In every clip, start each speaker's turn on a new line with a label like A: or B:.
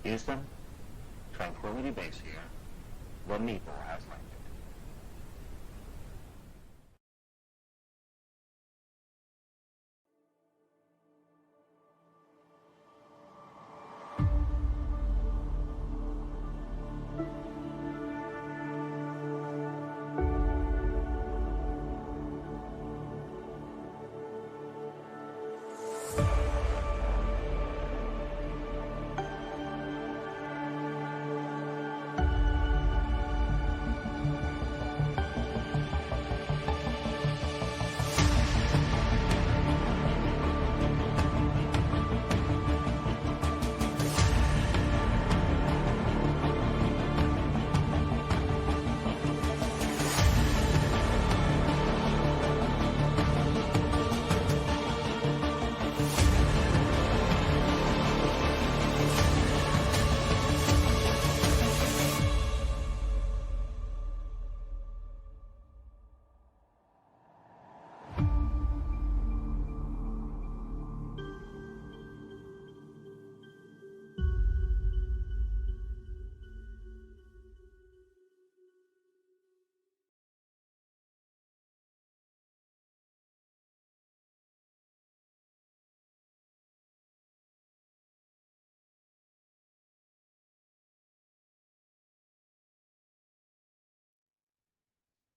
A: Houston, Tranquility Base here. The Meeple has landed.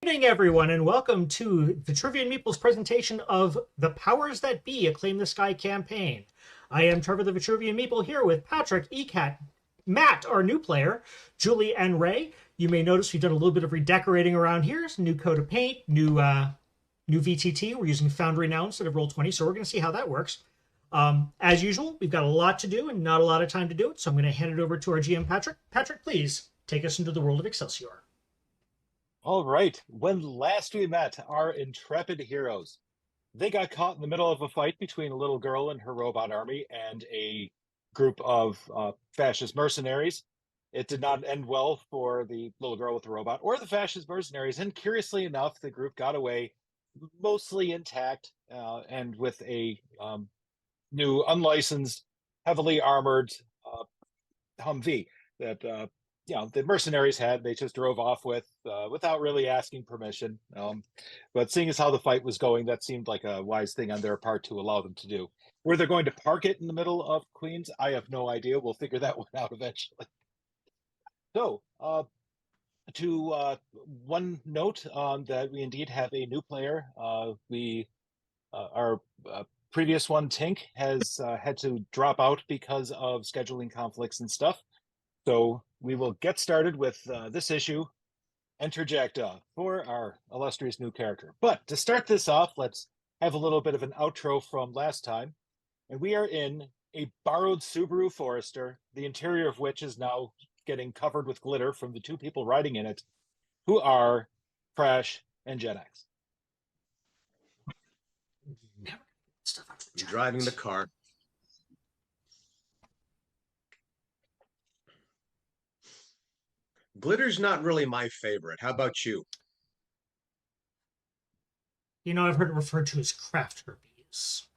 B: Good evening, everyone, and welcome to the Trivia and Meeples presentation of The Powers That Be, a Claim the Sky campaign. I am Trevor the Vitruvian Meeple here with Patrick, ECAT, Matt, our new player, Julie, and Ray. You may notice we've done a little bit of redecorating around here. Some new coat of paint, new VTT. We're using Foundry now instead of Roll20, so we're going to see how that works. As usual, we've got a lot to do and not a lot of time to do it, so I'm going to hand it over to our GM, Patrick. Patrick, please take us into the world of Excelsior.
C: All right. When last we met, our intrepid heroes, they got caught in the middle of a fight between a little girl and her robot army and a group of fascist mercenaries. It did not end well for the little girl with the robot or the fascist mercenaries. And curiously enough, the group got away mostly intact and with a new unlicensed, heavily armored Humvee that the mercenaries had. They just drove off with without really asking permission. But seeing as how the fight was going, that seemed like a wise thing on their part to allow them to do. Where they're going to park it in the middle of Queens, I have no idea. We'll figure that one out eventually. So, one note that we indeed have a new player. Our previous one, Tink, has had to drop out because of scheduling conflicts and stuff. So we will get started with this issue, Enter Jackdaw, for our illustrious new character. But to start this off, let's have a little bit of an outro from last time. And we are in a borrowed Subaru Forester, the interior of which is now getting covered with glitter from the two people riding in it, who are Crash and Gen X.
D: Driving the car. Glitter's not really my favorite. How about you?
B: You know, I've heard it referred to as craft herpes.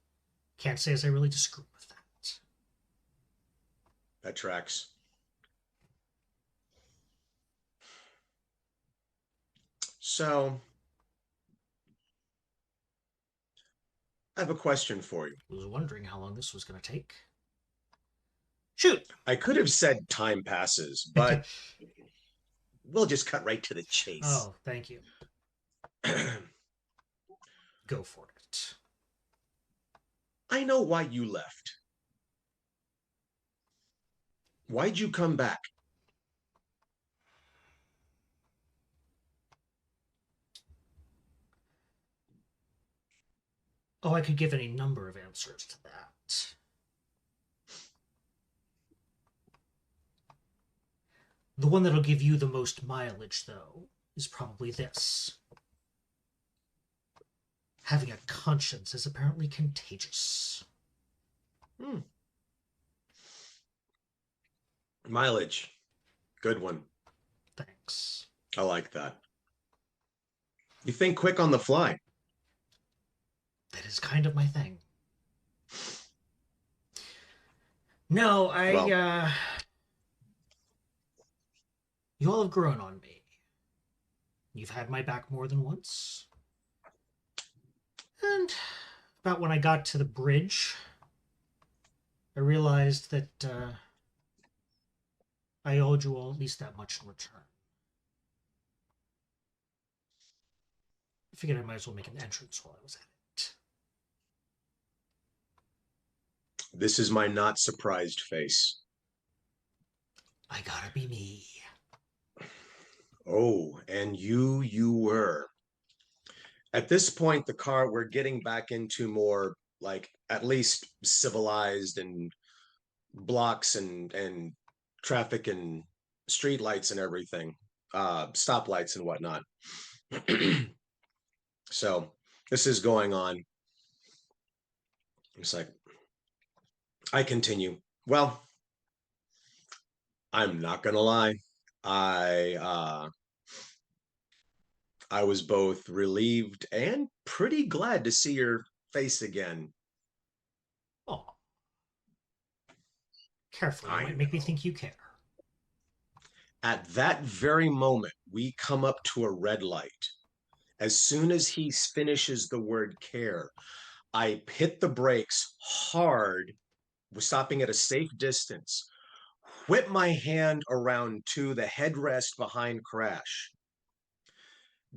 B: Can't say as I really disagree with that.
D: That tracks. So, I have a question for you.
B: I was wondering how long this was going to take. Shoot!
D: I could have said time passes, but we'll just cut right to the chase.
B: Oh, thank you. Go for it.
D: I know why you left. Why'd you come back?
B: Oh, I could give any number of answers to that. The one that'll give you the most mileage, though, is probably this. Having a conscience is apparently contagious.
D: Mileage. Good one.
B: Thanks.
D: I like that. You think quick on the fly.
B: That is kind of my thing. No, You all have grown on me. You've had my back more than once. And about when I got to the bridge, I realized that I owed you all at least that much in return. I figured I might as well make an entrance while I was at it.
D: This is my not surprised face.
B: I gotta be me.
D: Oh, and you were. At this point, we're getting back into more like at least civilized and blocks and traffic and street lights and everything, stoplights and whatnot. So this is going on. It's like, I continue. Well, I'm not gonna lie. I I was both relieved and pretty glad to see your face again.
B: Oh, carefully, you
D: I
B: might make me
D: know.
B: think you care.
D: At that very moment, we come up to a red light. As soon as he finishes the word care, I hit the brakes hard, stopping at a safe distance, whip my hand around to the headrest behind Crash,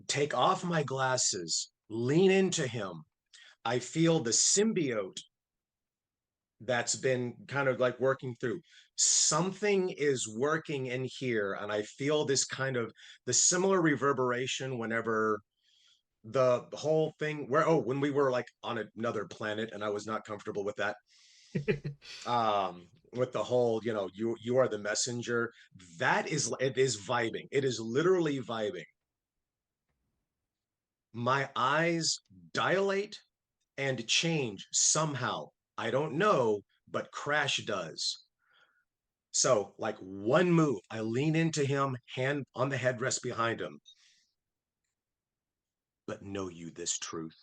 D: take off my glasses, lean into him. I feel the symbiote that's been kind of like working through. Something is working in here, and I feel this kind of the similar reverberation whenever the whole thing when we were like on another planet and I was not comfortable with that. With the whole, you are the messenger. It is vibing. It is literally vibing. My eyes dilate and change somehow. I don't know, but Crash does. So, like one move, I lean into him, hand on the headrest behind him. But know you this truth.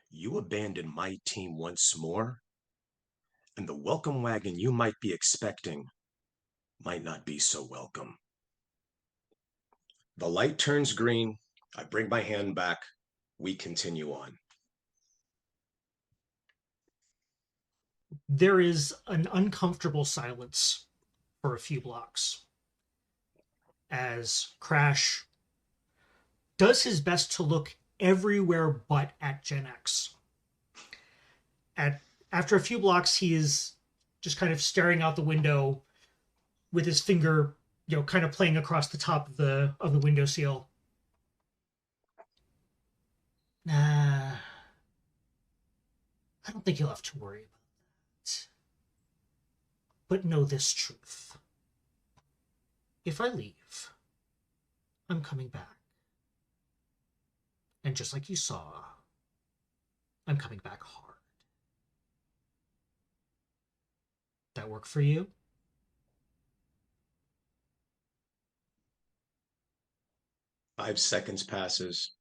D: You abandoned my team once more, and the welcome wagon you might be expecting might not be so welcome. The light turns green. I bring my hand back. We continue on.
B: There is an uncomfortable silence for a few blocks as Crash does his best to look everywhere but at Gen X. After a few blocks, he is just kind of staring out the window with his finger, kind of playing across the top of the window sill. Nah, I don't think you'll have to worry about that. But know this truth. If I leave, I'm coming back. And just like you saw, I'm coming back hard. That work for you?
D: 5 seconds passes.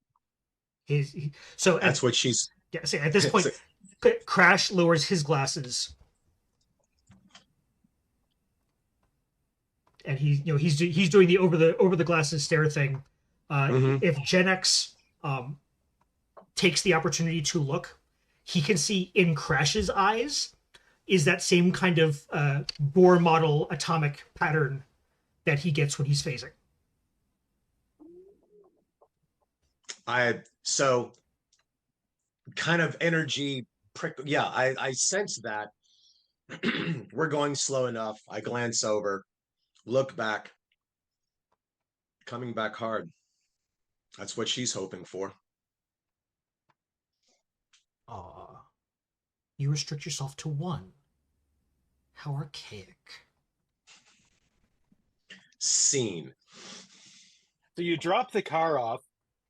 B: So
D: That's what she's.
B: Yeah, see, at this point, Crash lowers his glasses, and he's doing the over the glasses stare thing. If Gen X takes the opportunity to look, he can see in Crash's eyes is that same kind of Bohr model atomic pattern that he gets when he's phasing.
D: So kind of energy prick. Yeah, I sense that. We're going slow enough. I glance over, look back, coming back hard. That's what she's hoping for.
B: Aw, you restrict yourself to one. How archaic.
D: Scene.
C: So you drop the car off,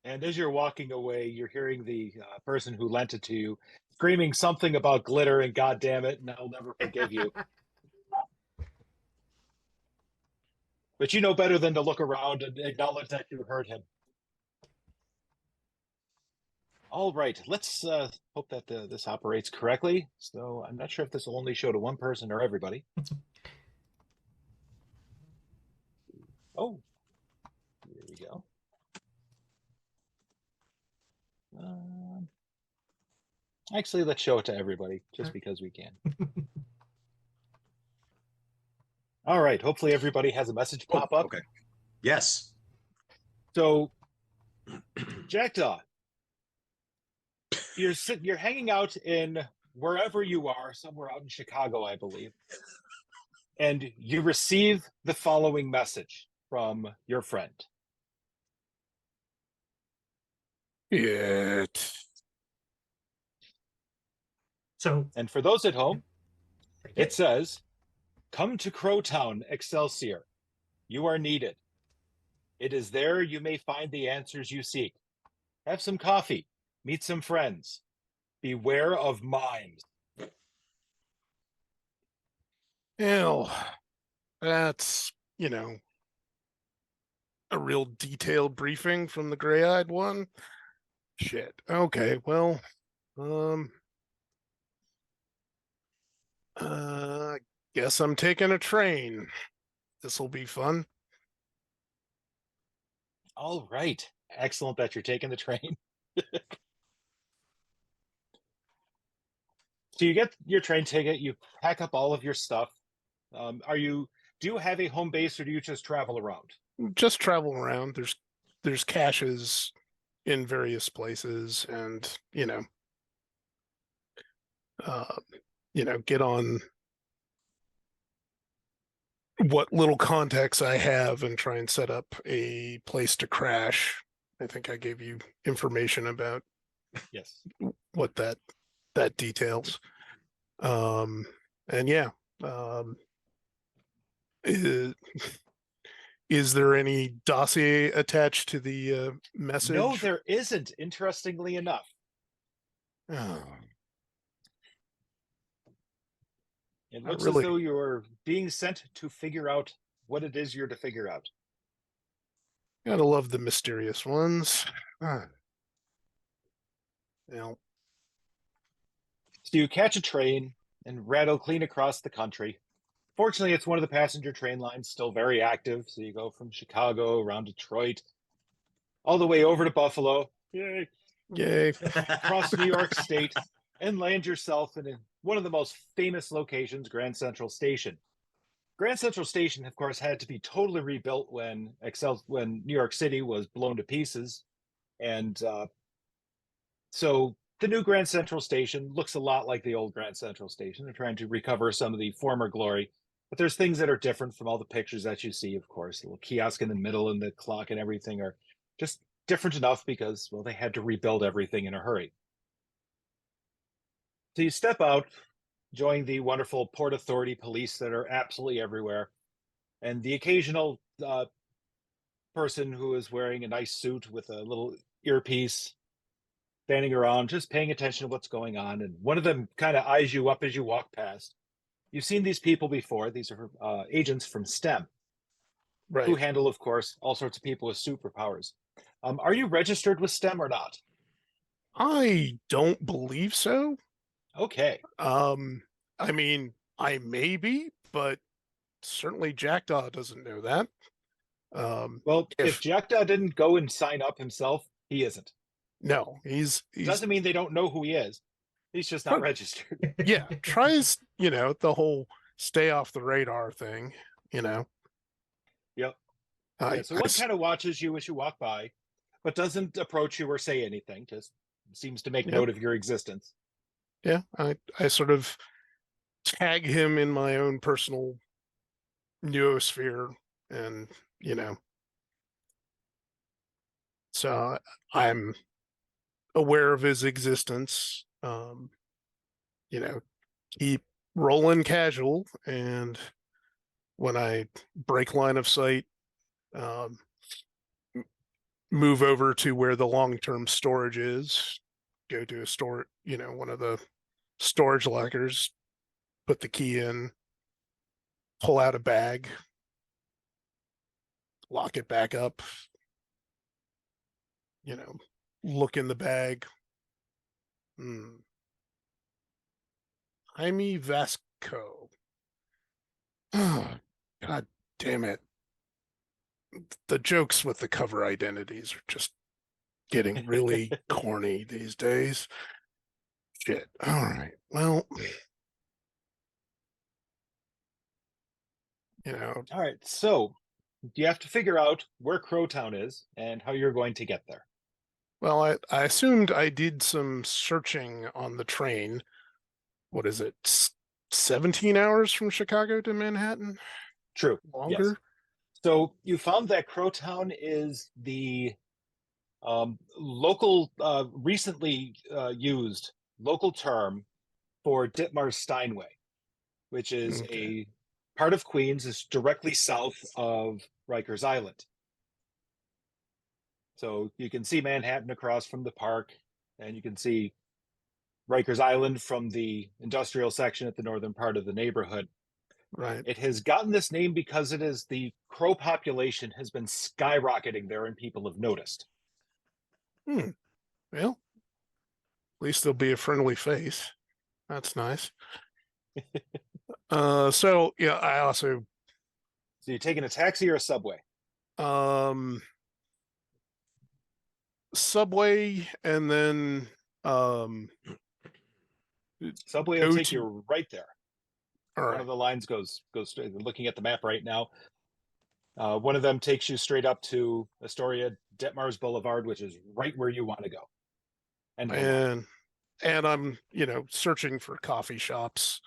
C: and as you're walking away, you're hearing the person who lent it to you screaming something about glitter and God damn it, and I'll never forgive you. But you know better than to look around and acknowledge that you hurt him. All right, let's hope that this operates correctly. So I'm not sure if this will only show to one person or everybody. Oh, Actually, let's show it to everybody, just because we can. All right. Hopefully everybody has a message pop up.
D: Okay. Yes.
C: So, Jackdaw, you're hanging out in wherever you are, somewhere out in Chicago, I believe, and you receive the following message from your friend.
B: So,
C: And for those at home,
B: thank
C: it
B: you.
C: says, "Come to Crowtown, Excelsior. You are needed. It is there you may find the answers you seek. Have some coffee, meet some friends. Beware of mimes."
E: Hell, that's, a real detailed briefing from the gray-eyed one. Shit. Okay, well, um, guess I'm taking a train. This'll be fun.
C: All right. Excellent that you're taking the train. So you get your train ticket, you pack up all of your stuff. Do you have a home base or do you just travel around?
E: Just travel around. There's caches in various places, and uh, get on what little contacts I have and try and set up a place to crash. I think I gave you information about
C: Yes.
E: what that details. And yeah, is, is there any dossier attached to the message?
C: No, there isn't, interestingly enough.
E: Oh,
C: It
E: not
C: looks
E: really.
C: as though you're being sent to figure out what it is you're to figure out.
E: Gotta love the mysterious ones. Well,
C: So you catch a train and rattle clean across the country. Fortunately, it's one of the passenger train lines, still very active. So you go from Chicago around Detroit, all the way over to Buffalo. Yay.
E: yay.
C: Across New York State, and land yourself in one of the most famous locations, Grand Central Station. Grand Central Station, of course, had to be totally rebuilt when New York City was blown to pieces, and so the new Grand Central Station looks a lot like the old Grand Central Station. They're trying to recover some of the former glory, but there's things that are different from all the pictures that you see. Of course, the little kiosk in the middle and the clock and everything are just different enough because, well, they had to rebuild everything in a hurry. So you step out, join the wonderful Port Authority police that are absolutely everywhere, and the occasional person who is wearing a nice suit with a little earpiece, standing around, just paying attention to what's going on. And one of them kind of eyes you up as you walk past. You've seen these people before. These are agents from STEM, who
E: Right.
C: handle, of course, all sorts of people with superpowers. Are you registered with STEM or not?
E: I don't believe so.
C: Okay.
E: I mean, I may be, but certainly Jackdaw doesn't know that.
C: Well, if
E: If
C: Jackdaw didn't go and sign up himself, he isn't.
E: no, he's
C: Doesn't mean they don't know who he is. He's just not registered.
E: yeah, tries, the whole stay off the radar thing,
C: Yep. Yeah,
E: I,
C: so one kind of watches you as you walk by, but doesn't approach you or say anything, just seems to make
E: Yep.
C: note of your existence.
E: yeah, I sort of tag him in my own personal noosphere, and so I'm aware of his existence. Keep rolling casual, and when I break line of sight, um, move over to where the long-term storage is, go to a store, one of the storage lockers, put the key in, pull out a bag, lock it back up, look in the bag. Jaime Vasco. God damn it. The jokes with the cover identities are just getting really corny these days. Shit. All right. Well,
C: All right. So you have to figure out where Crowtown is and how you're going to get there.
E: well, I assumed I did some searching on the train. What is it? 17 hours from Chicago to Manhattan?
C: True. Yes.
E: Longer?
C: So you found that Crowtown is the local, recently used local term for Ditmars Steinway, which is
E: Okay.
C: a part of Queens, is directly south of Rikers Island. So you can see Manhattan across from the park, and you can see Rikers Island from the industrial section at the northern part of the neighborhood.
E: Right.
C: It has gotten this name because it is the Crow population has been skyrocketing there, and people have noticed.
E: Well, at least there'll be a friendly face. That's nice. So yeah, I also
C: So you're taking a taxi or a subway?
E: um subway and then
C: Subway will
E: go
C: take
E: to
C: you right there.
E: all
C: One
E: right.
C: of the lines goes straight. Looking at the map right now, one of them takes you straight up to Astoria Detmars Boulevard, which is right where you want to go.
E: And I'm, searching for coffee shops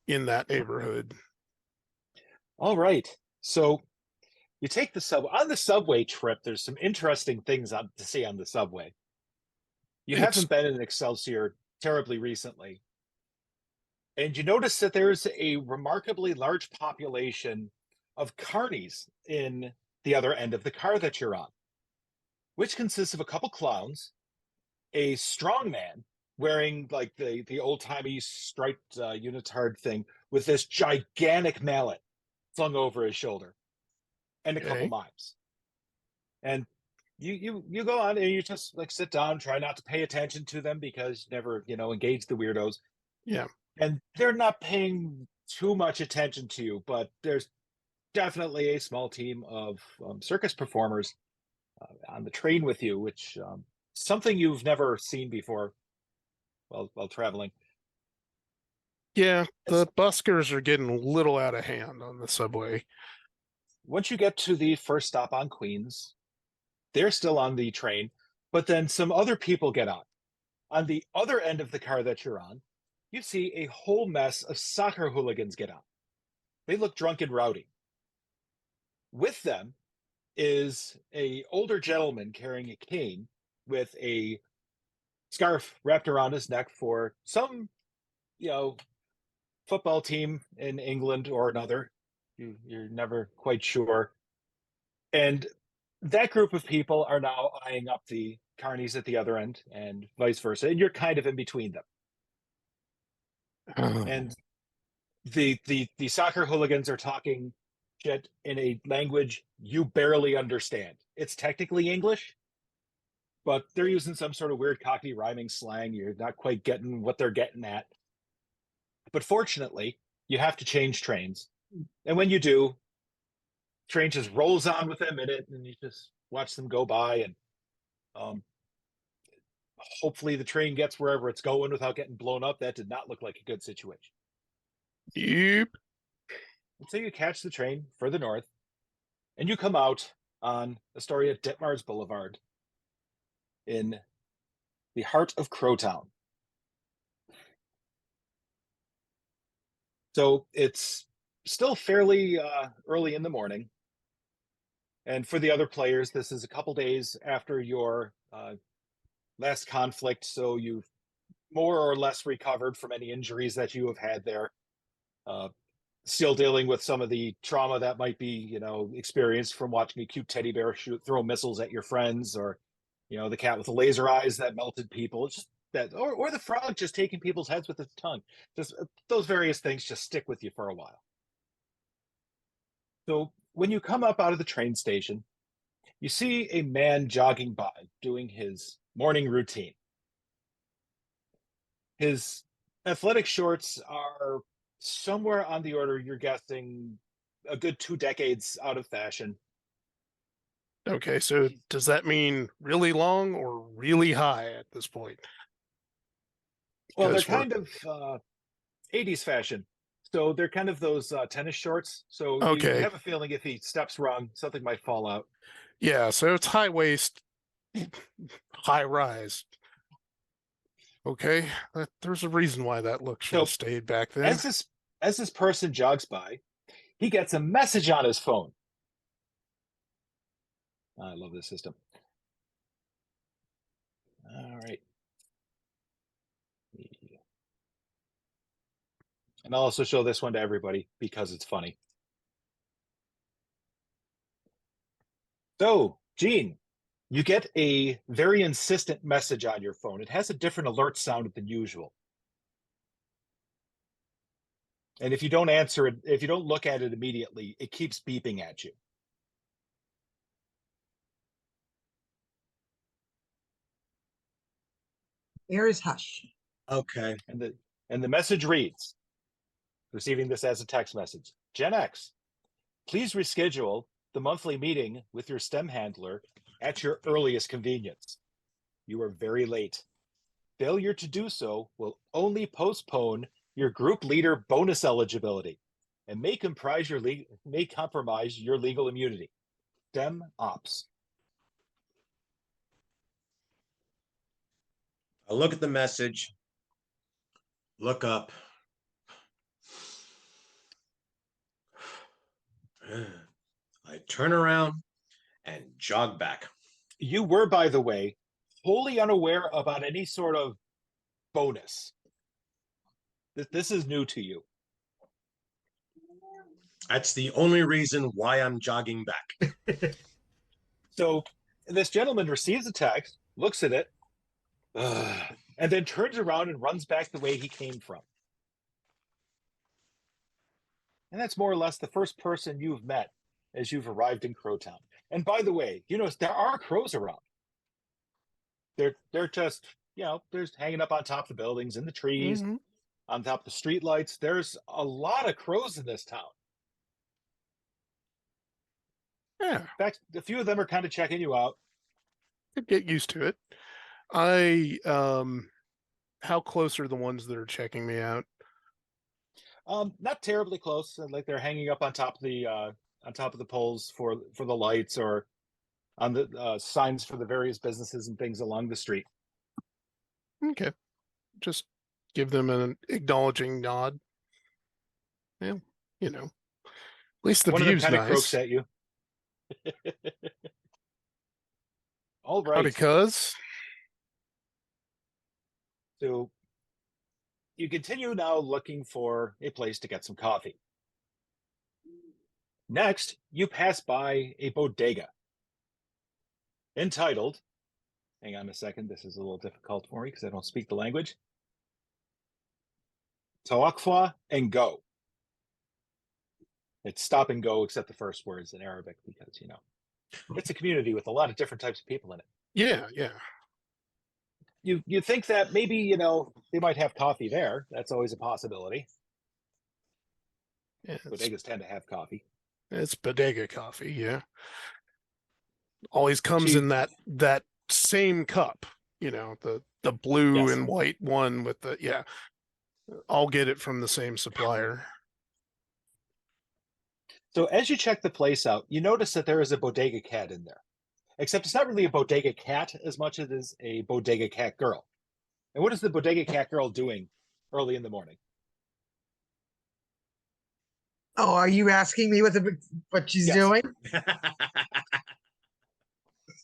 E: in that neighborhood.
C: All right. So you take the subway. On the subway trip, there's some interesting things to see on the subway. You haven't been in Excelsior terribly recently. And you notice that there's a remarkably large population of carnies in the other end of the car that you're on, which consists of a couple clowns, a strong man wearing like the old-timey striped unitard thing with this gigantic mallet slung over his shoulder, and a couple mimes. And you go on and you just like sit down, try not to pay attention to them because you never engage the weirdos.
E: Yeah.
C: And they're not paying too much attention to you, but there's definitely a small team of circus performers on the train with you, which something you've never seen before while traveling.
E: Yeah, the buskers are getting a little out of hand on the subway.
C: Once you get to the first stop on Queens, they're still on the train, but then some other people get on. On the other end of the car that you're on, you see a whole mess of soccer hooligans get on. They look drunk and rowdy. With them is a older gentleman carrying a cane with a scarf wrapped around his neck for some, football team in England or another. You're never quite sure. And that group of people are now eyeing up the carnies at the other end and vice versa. And you're kind of in between them. And the soccer hooligans are talking shit in a language you barely understand. It's technically English, but they're using some sort of weird Cockney rhyming slang. You're not quite getting what they're getting at. But fortunately, you have to change trains. And when you do, train just rolls on with them in it, and you just watch them go by. And hopefully the train gets wherever it's going without getting blown up. That did not look like a good situation.
E: Yep.
C: And so you catch the train further north, and you come out on Astoria Ditmars Boulevard in the heart of Crowtown. So it's still fairly early in the morning. And for the other players, this is a couple days after your last conflict. So you've more or less recovered from any injuries that you have had there. Still dealing with some of the trauma that might be, experienced from watching a cute teddy bear throw missiles at your friends, or, the cat with the laser eyes that melted people. It's just that, or the frog just taking people's heads with its tongue. Just those various things just stick with you for a while. So when you come up out of the train station, you see a man jogging by doing his morning routine. His athletic shorts are somewhere on the order, you're guessing, a good 2 decades out of fashion.
E: Okay, so does that mean really long or really high at this point?
C: Well, they're
E: Because we're
C: kind of 80s fashion. So they're kind of those tennis shorts. So you
E: okay.
C: have a feeling if he steps wrong, something might fall out.
E: Yeah, so it's high waist, high rise. Okay, there's a reason why that look should have
C: So
E: stayed back then.
C: as this person jogs by, he gets a message on his phone. I love this system. All right. And I'll also show this one to everybody because it's funny. So, Gene, you get a very insistent message on your phone. It has a different alert sound than usual. And if you don't answer it, if you don't look at it immediately, it keeps beeping at you.
F: There is hush.
D: Okay.
C: And the message reads, receiving this as a text message, Gen X, please reschedule the monthly meeting with your STEM handler at your earliest convenience. You are very late. Failure to do so will only postpone your group leader bonus eligibility and may compromise your legal immunity. STEM ops.
D: I look at the message, look up. I turn around and jog back.
C: You were, by the way, wholly unaware about any sort of bonus. This is new to you.
D: That's the only reason why I'm jogging back.
C: So this gentleman receives a text, looks at it, and then turns around and runs back the way he came from. And that's more or less the first person you've met as you've arrived in Crowtown. And by the way, you know, there are crows around. They're just, you know, they're hanging up on top of the buildings, in the trees,
E: Mhm.
C: on top of the street lights. There's a lot of crows in this town.
E: Yeah,
C: In fact, a few of them are kind of checking you out.
E: I'd get used to it. How close are the ones that are checking me out?
C: Not terribly close. Like they're hanging up on top of the poles for the lights, or on the signs for the various businesses and things along the street.
E: Okay, just give them an acknowledging nod. Yeah, you know, at least the
C: One of them
E: view's
C: kind of croaks
E: nice.
C: at you. All
E: Howdy,
C: right.
E: cuz.
C: So you continue now looking for a place to get some coffee. Next, you pass by a bodega entitled, hang on a second, this is a little difficult for me because I don't speak the language, Tawakfa and Go. It's stop and go, except the first words in Arabic, because, you know, it's a community with a lot of different types of people in it.
E: Yeah.
C: You think that maybe, you know, they might have coffee there. That's always a possibility.
E: Yeah,
C: Bodegas tend to have coffee.
E: it's bodega coffee. Yeah, always comes
C: So
E: in that same cup. You know, the blue
C: yes.
E: and white one with the yeah. I'll get it from the same supplier.
C: So as you check the place out, you notice that there is a bodega cat in there. Except it's not really a bodega cat as much as it is a bodega cat girl. And what is the bodega cat girl doing early in the morning?
F: Oh, are you asking me what she's
C: Yes.
F: doing?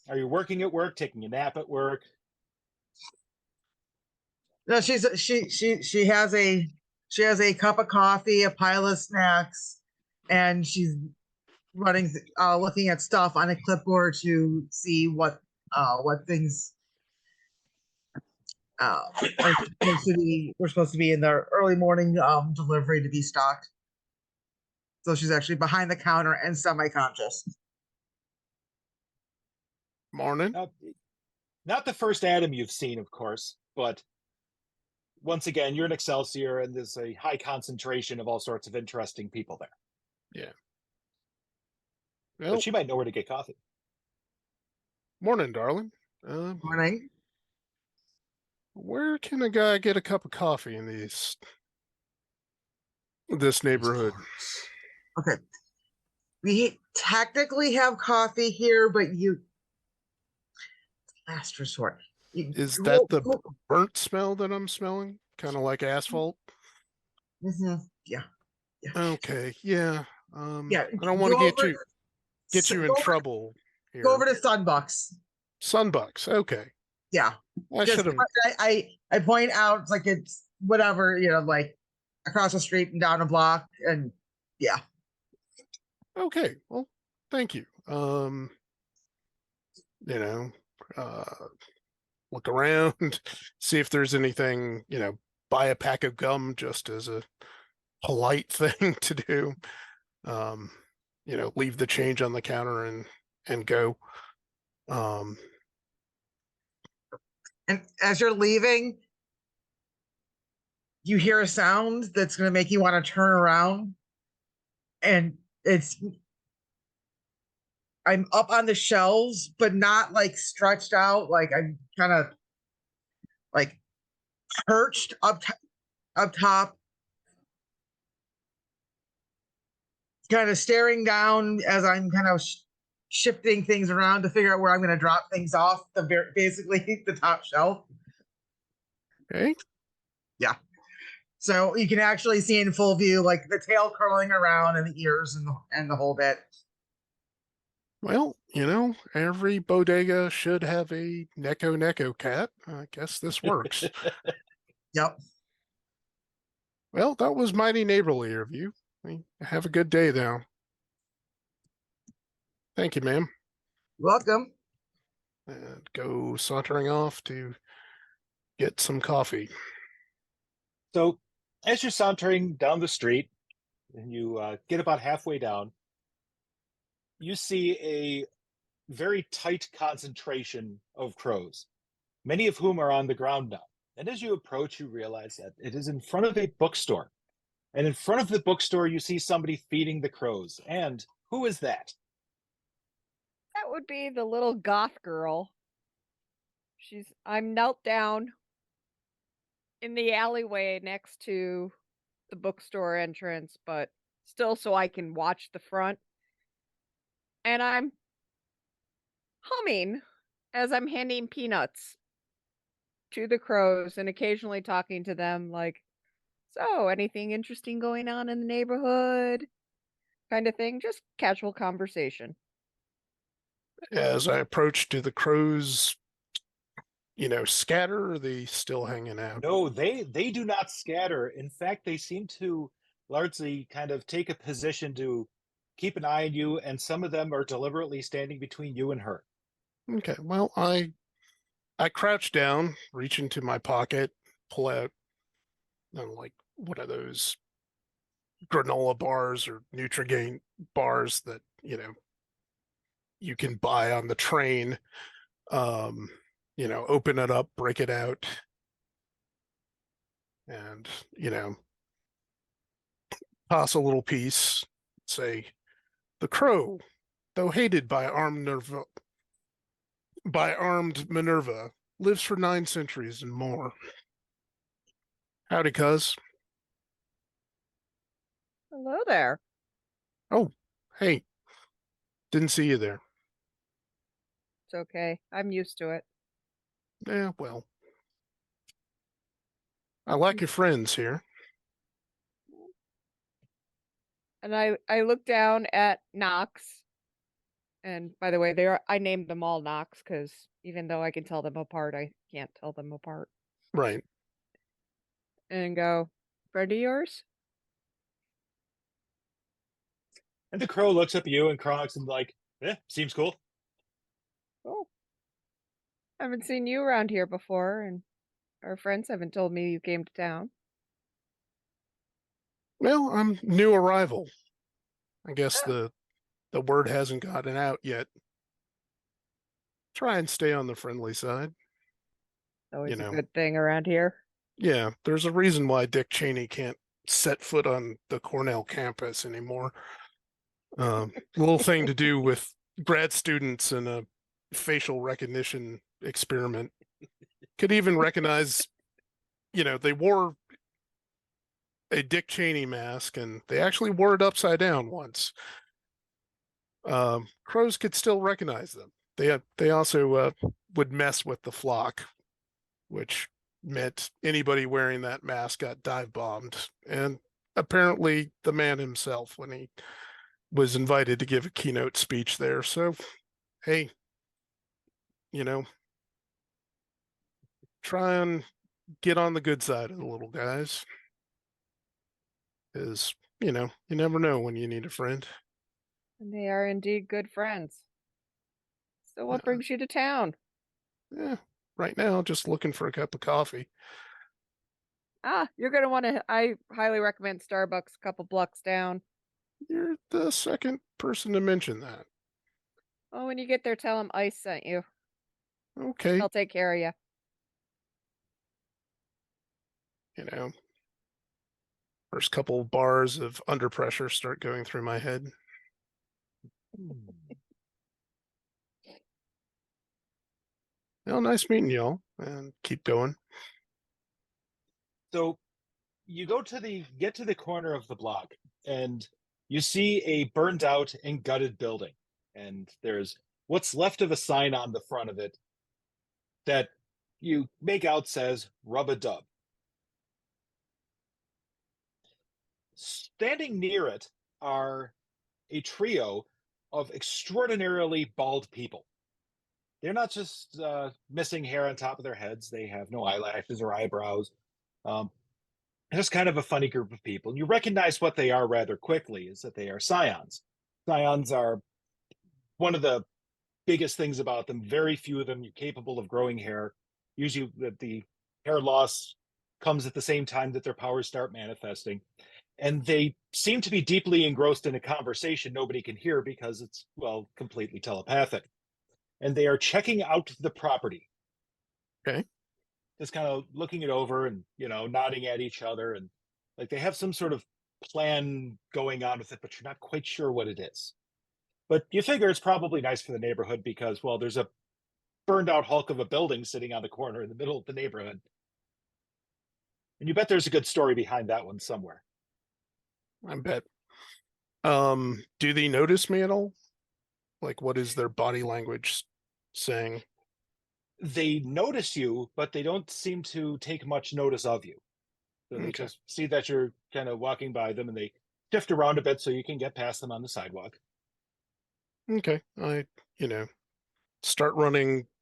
C: Are you working at work, taking a nap at work?
F: No, she has a cup of coffee, a pile of snacks, and she's looking at stuff on a clipboard to see what things we're supposed to be in the early morning delivery to be stocked. So she's actually behind the counter and semi-conscious.
E: Morning.
C: Not the first Adam you've seen, of course, but once again, you're in Excelsior, and there's a high concentration of all sorts of interesting people there.
E: Yeah. Well,
C: But she might know where to get coffee.
E: Morning, darling.
F: Morning.
E: Where can a guy get a cup of coffee in this neighborhood?
F: Okay. We technically have coffee here, but last resort.
E: Is that the burnt smell that I'm smelling? Kind of like asphalt?
F: Yeah.
E: Okay, yeah.
F: Yeah.
E: I don't want to get you in
F: go over-
E: trouble here.
F: Go over to Sunbucks.
E: Sunbucks, okay.
F: Yeah.
E: I should have.
F: I point out like it's whatever, like across the street and down a block, and yeah.
E: Okay, well, thank you. Look around, see if there's anything, buy a pack of gum just as a polite thing to do. Leave the change on the counter and go.
F: And as you're leaving, you hear a sound that's going to make you want to turn around. And I'm up on the shelves, but not like stretched out. Like I'm kind of like perched up top, kind of staring down as I'm kind of shifting things around to figure out where I'm going to drop things off basically the top shelf.
E: Okay.
F: Yeah. So you can actually see in full view, like the tail curling around and the ears and the whole bit.
E: Well, every bodega should have a Neko cat. I guess this works.
F: Yep.
E: Well, that was mighty neighborly of you. Have a good day, though. Thank you, ma'am.
F: Welcome.
E: And go sauntering off to get some coffee.
C: So as you're sauntering down the street and you get about halfway down, you see a very tight concentration of crows, many of whom are on the ground now. And as you approach, you realize that it is in front of a bookstore. And in front of the bookstore, you see somebody feeding the crows. And who is that?
G: That would be the little goth girl. I'm knelt down in the alleyway next to the bookstore entrance, but still so I can watch the front. And I'm humming as I'm handing peanuts to the crows and occasionally talking to them like, so anything interesting going on in the neighborhood? Kind of thing, just casual conversation.
E: As I approach, do the crows, scatter, or are they still hanging out?
C: No, they do not scatter. In fact, they seem to largely kind of take a position to keep an eye on you, and some of them are deliberately standing between you and her.
E: Okay, well, I crouch down, reach into my pocket, pull out, like one of those granola bars or Nutrigrain bars that you can buy on the train. Open it up, break it out, and toss a little piece. Say, the crow, though hated by armed Minerva, lives for 9 centuries and more. Howdy, cuz.
G: Hello there.
E: Oh, hey. Didn't see you there.
G: It's okay. I'm used to it.
E: Yeah, well. I like your friends here.
G: And I look down at Knox. And by the way, I named them all Knox because even though I can tell them apart, I can't tell them apart.
E: Right.
G: And go, friend of yours?
C: And the crow looks up at you and croaks and like, seems cool.
G: Oh. Haven't seen you around here before, and our friends haven't told me you came to town.
E: Well, I'm new arrival. I guess the word hasn't gotten out yet. Try and stay on the friendly side.
G: Always a good thing around here.
E: Yeah, there's a reason why Dick Cheney can't set foot on the Cornell campus anymore. Little thing to do with grad students and a facial recognition experiment. Could even recognize, they wore a Dick Cheney mask, and they actually wore it upside down once. Crows could still recognize them. They also would mess with the flock, which meant anybody wearing that mask got dive bombed. And apparently the man himself when he was invited to give a keynote speech there. So, hey, try and get on the good side of the little guys. Because, you never know when you need a friend.
G: And they are indeed good friends. So what brings you to town?
E: Right now, just looking for a cup of coffee.
G: You're going to want to, I highly recommend Starbucks a couple blocks down.
E: You're the second person to mention that.
G: Oh, when you get there, tell them Ice sent you.
E: Okay.
G: They'll take care of you.
E: First couple of bars of Under Pressure start going through my head. Well, nice meeting y'all, and keep going.
C: So you get to the corner of the block, and you see a burned out and gutted building, and there's what's left of a sign on the front of it that you make out says Rub-a-Dub. Standing near it are a trio of extraordinarily bald people. They're not just missing hair on top of their heads. They have no eyelashes or eyebrows. Just kind of a funny group of people. You recognize what they are rather quickly, is that they are scions. Scions are one of the biggest things about them. Very few of them are capable of growing hair. Usually the hair loss comes at the same time that their powers start manifesting. And they seem to be deeply engrossed in a conversation nobody can hear because it's, well, completely telepathic. And they are checking out the property.
E: Okay.
C: Just kind of looking it over and, nodding at each other. And like they have some sort of plan going on with it, but you're not quite sure what it is. But you figure it's probably nice for the neighborhood because, well, there's a burned out hulk of a building sitting on the corner in the middle of the neighborhood. And you bet there's a good story behind that one somewhere.
E: I bet. Do they notice me at all? Like, what is their body language saying?
C: They notice you, but they don't seem to take much notice of you. So they just see that you're kind of walking by them, and they shift around a bit so you can get past them on the sidewalk.
E: Okay. I, start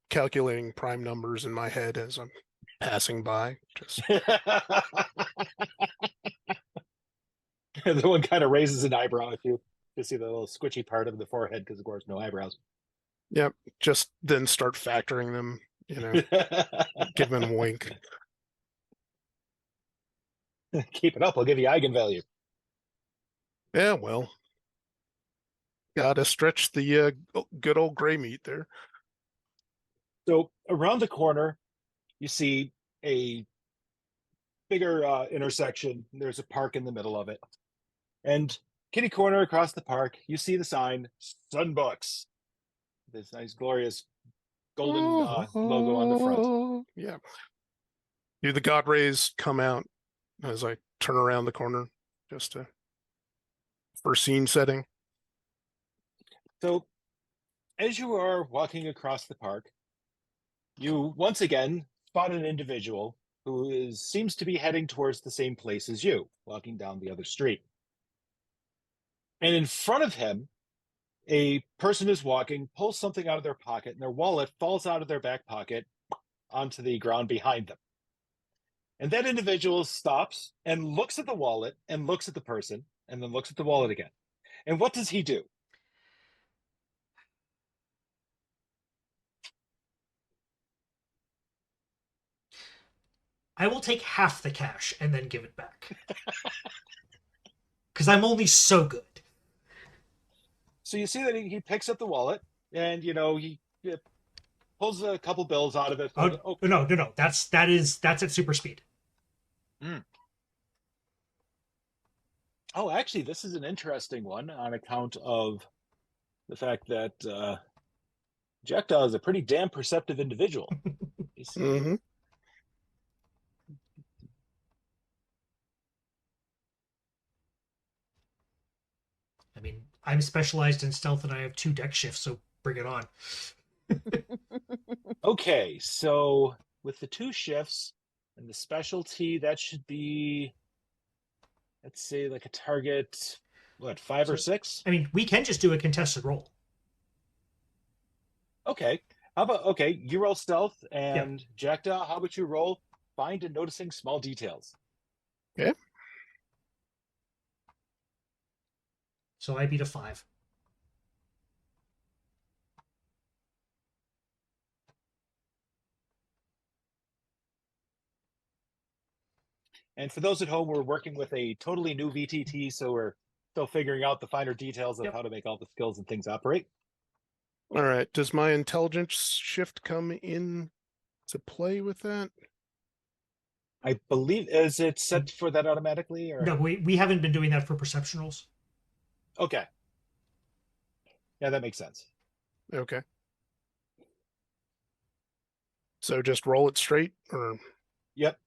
E: calculating prime numbers in my head as I'm passing by. Just
C: The one kind of raises an eyebrow at you to see the little squishy part of the forehead because, of course, no eyebrows.
E: Yep. Just then start factoring them, give them a wink.
C: Keep it up. I'll give you eigenvalue.
E: Yeah, well, gotta stretch the good old gray meat there.
C: So around the corner, you see a bigger intersection. There's a park in the middle of it. And kitty corner across the park, you see the sign, Sunbooks. This nice, glorious golden logo on the front.
E: Yeah. Do the God rays come out as I turn around the corner just for scene setting?
C: So as you are walking across the park, you once again spot an individual who seems to be heading towards the same place as you, walking down the other street. And in front of him, a person is walking, pulls something out of their pocket, and their wallet falls out of their back pocket onto the ground behind them. And that individual stops and looks at the wallet and looks at the person and then looks at the wallet again. And what does he do?
B: I will take half the cash and then give it back. Because I'm only so good.
C: So you see that he picks up the wallet and, he pulls a couple bills out of it.
B: Oh, no. That's at super speed.
C: Oh, actually, this is an interesting one on account of the fact that Jackdaw is a pretty damn perceptive individual. You see.
E: Mm-hmm.
B: I mean, I'm specialized in stealth and I have 2 deck shifts, so bring it on.
C: Okay, so with the 2 shifts and the specialty, that should be, let's say, like a target, what, 5 or 6?
B: I mean, we can just do a contested roll.
C: Okay. How about, okay, you roll stealth, and Jackdaw, how about you roll find and noticing small details?
E: Okay.
B: So I beat a 5.
C: And for those at home, we're working with a totally new VTT, so we're still figuring out the finer details of how to make all the skills and things operate.
E: All right. Does my intelligence shift come in to play with that?
C: I believe, is it set for that automatically? Or
B: No, we haven't been doing that for perception rolls.
C: okay. Yeah, that makes sense.
E: Okay. So just roll it straight, or
C: Yep.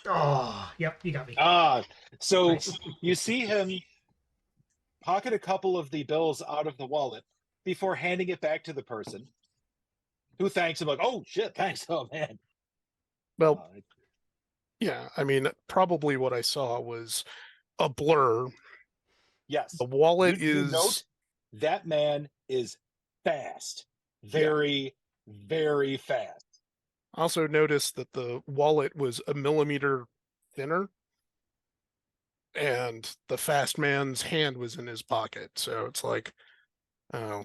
B: Oh, yep, you got me.
C: So
B: Nice.
C: you see him pocket a couple of the bills out of the wallet before handing it back to the person, who thanks him like, "Oh shit, thanks, oh man."
E: well, yeah. I mean, probably what I saw was a blur.
C: Yes,
E: The wallet
C: you
E: is
C: note that man is fast, very, very fast.
E: Also noticed that the wallet was a millimeter thinner, and the fast man's hand was in his pocket. So it's like, oh,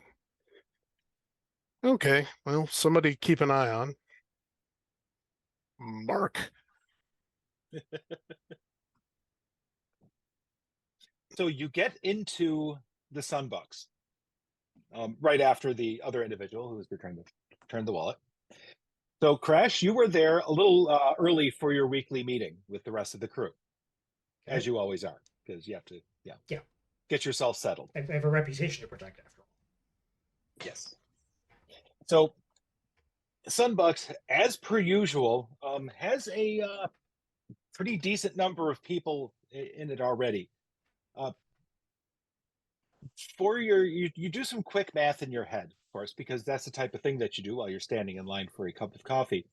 E: okay. Well, somebody keep an eye on. Mark.
C: So you get into the Sunbucks right after the other individual who was returning the wallet. So Crash, you were there a little early for your weekly meeting with the rest of the crew, as you always are, because you have to, get yourself settled.
B: I have a reputation to protect after all.
C: Yes. So Sunbucks, as per usual, has a pretty decent number of people in it already. For you do some quick math in your head, of course, because that's the type of thing that you do while you're standing in line for a cup of coffee.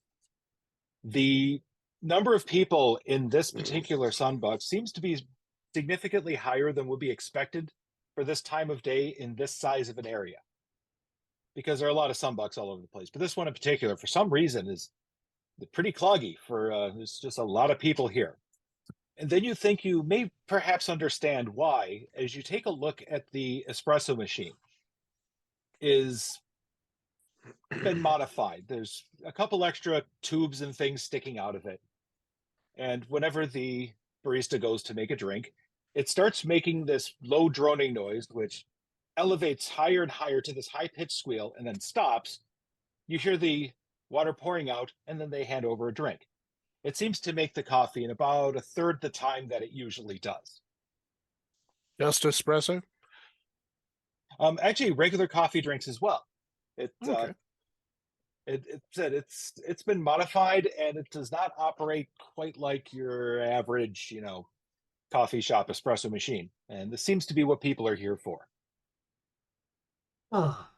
C: The number of people in this particular Sunbuck seems to be significantly higher than would be expected for this time of day in this size of an area, because there are a lot of Sunbucks all over the place. But this one in particular, for some reason, is pretty cloggy. There's just a lot of people here. And then you think you may perhaps understand why, as you take a look at the espresso machine, is been modified. There's a couple extra tubes and things sticking out of it. And whenever the barista goes to make a drink, it starts making this low droning noise, which elevates higher and higher to this high-pitched squeal and then stops. You hear the water pouring out, and then they hand over a drink. It seems to make the coffee in about a third the time that it usually does.
E: Just espresso?
C: Actually, regular coffee drinks as well.
E: Okay.
C: It's been modified, and it does not operate quite like your average, coffee shop espresso machine. And this seems to be what people are here for.
B: Oh,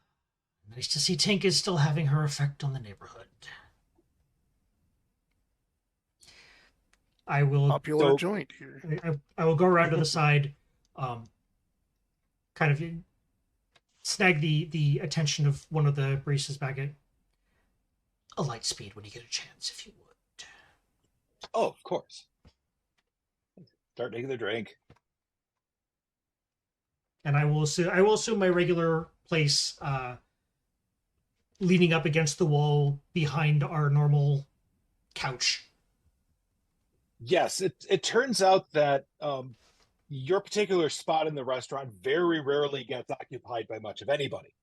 B: nice to see Tink is still having her effect on the neighborhood. I will
E: Popular joint here.
B: I will go around to the side, kind of snag the attention of one of the baristas back at a light speed when you get a chance, if you would.
C: Oh, of course. Start making the drink.
B: And I will assume my regular place, leaning up against the wall behind our normal couch.
C: Yes, it turns out that your particular spot in the restaurant very rarely gets occupied by much of anybody,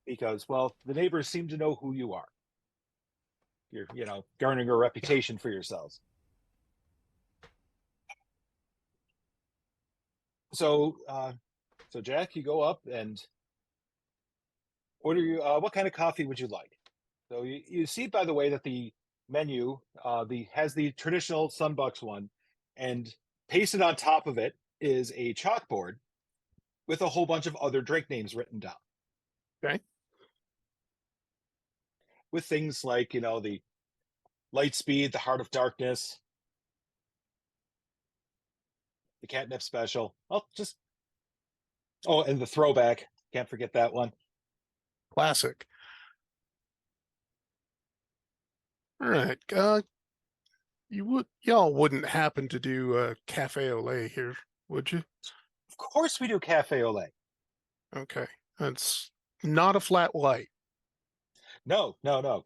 C: because, well, the neighbors seem to know who you are. You're, garnering a reputation for yourselves. So Jack, you go up and order you. What kind of coffee would you like? So you see, by the way, that the menu has the traditional Sunbucks one, and pasted on top of it is a chalkboard with a whole bunch of other drink names written down.
E: Okay.
C: With things like, the Light Speed, the Heart of Darkness, the Catnip Special. And the Throwback. Can't forget that one.
E: Classic. All right. Y'all wouldn't happen to do cafe au lait here, would you?
C: Of course we do cafe au lait.
E: Okay. That's not a flat white.
C: No.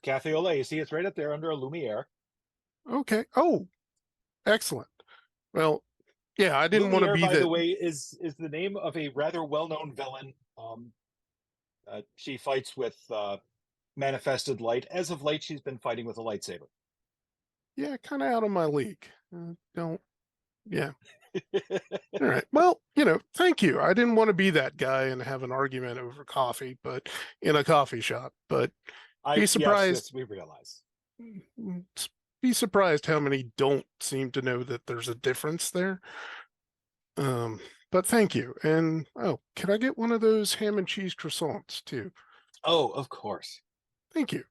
C: Cafe au lait. You see, it's right up there under a Lumiere.
E: Okay. Oh, excellent. Well, yeah, I didn't want to
C: Lumiere,
E: be
C: by
E: the
C: the way, is the name of a rather well-known villain. She fights with manifested light. As of late, she's been fighting with a lightsaber.
E: Yeah, kind of out of my league. Don't. Yeah. All right. Well, thank you. I didn't want to be that guy and have an argument over coffee, but in a coffee shop. But be surprised.
C: Yes, we realize.
E: Be surprised how many don't seem to know that there's a difference there. But thank you. And can I get one of those ham and cheese croissants too?
C: Oh, of course.
E: Thank you.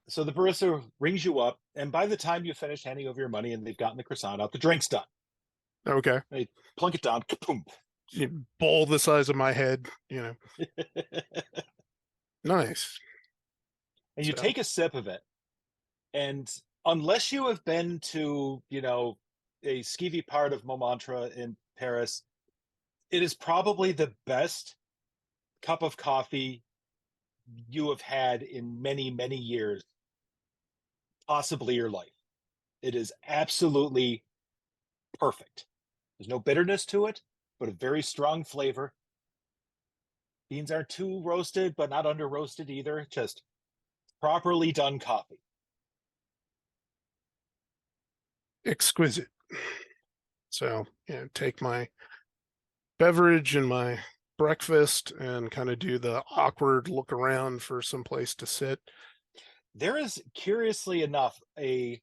C: So the barista rings you up, and by the time you finish handing over your money and they've gotten the croissant out, the drink's done.
E: Okay.
C: They plunk it down, kaboom.
E: Bowl the size of my head, Nice.
C: And you take a sip of it, and unless you have been to, a skeevy part of Montmartre in Paris, it is probably the best cup of coffee you have had in many, many years, possibly your life. It is absolutely perfect. There's no bitterness to it, but a very strong flavor. Beans aren't too roasted, but not under roasted either. Just properly done coffee.
E: Exquisite. So, take my beverage and my breakfast and kind of do the awkward look around for some place to sit.
C: There is, curiously enough, a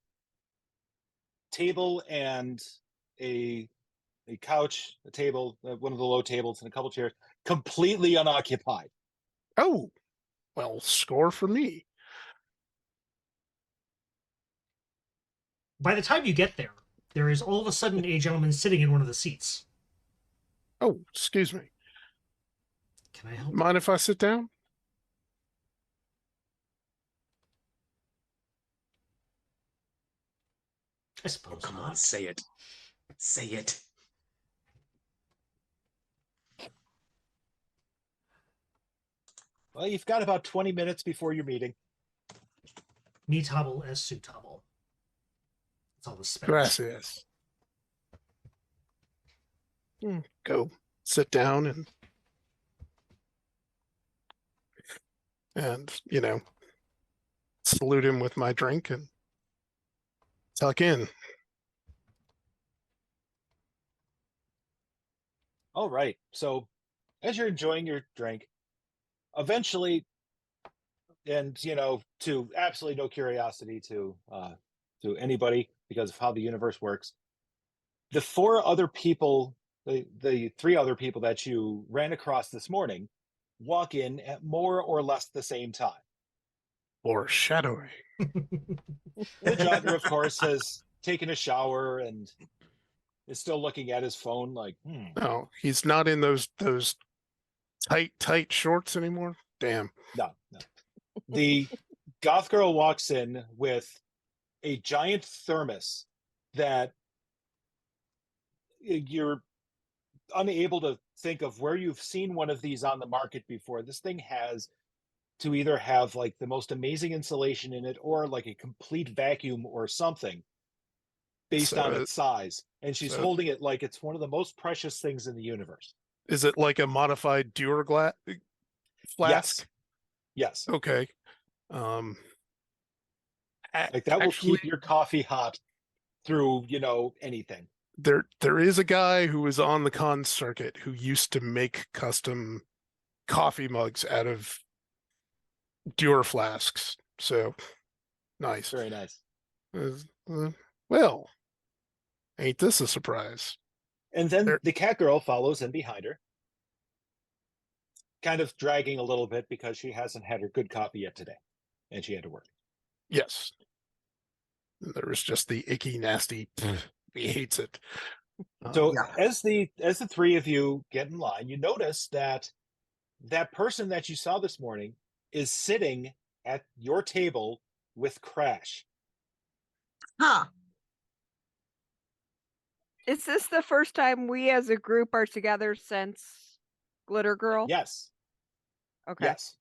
C: table and a couch, a table, one of the low tables, and a couple chairs, completely unoccupied.
E: Oh, well, score for me.
B: By the time you get there, there is all of a sudden a gentleman sitting in one of the seats.
E: Oh, excuse me.
B: Can I help?
E: Mind if I sit down?
B: I suppose.
D: Oh, come
B: not.
D: on, say it. Say it.
C: Well, you've got about 20 minutes before your meeting.
B: Me table as su table. That's all the spells.
E: Gracias. Go sit down and salute him with my drink and tuck in.
C: All right. So as you're enjoying your drink, eventually, and to absolutely no curiosity to anybody because of how the universe works, the four other people, the three other people that you ran across this morning, walk in at more or less the same time.
E: Foreshadowing.
C: The jogger, of course, has taken a shower and is still looking at his phone like,
E: No, he's not in those tight shorts anymore. Damn.
C: No. The goth girl walks in with a giant thermos that you're unable to think of where you've seen one of these on the market before. This thing has to either have like the most amazing insulation in it or like a complete vacuum or something based on its size. And she's holding it like it's one of the most precious things in the universe.
E: Is it like a modified Duraglass flask?
C: Yes.
E: Okay.
C: Like that will keep your coffee hot through, anything.
E: there is a guy who was on the con circuit who used to make custom coffee mugs out of Dewar flasks. So nice.
C: Very nice.
E: Well, ain't this a surprise?
C: And then
E: There-
C: the cat girl follows in behind her, kind of dragging a little bit because she hasn't had her good coffee yet today, and she had to work.
E: Yes. There was just the icky, nasty. He hates it.
C: So
F: Yeah.
C: as the three of you get in line, you notice that person that you saw this morning is sitting at your table with Crash.
F: Huh.
G: Is this the first time we as a group are together since Glitter Girl?
C: Yes.
G: Okay.
C: Yes.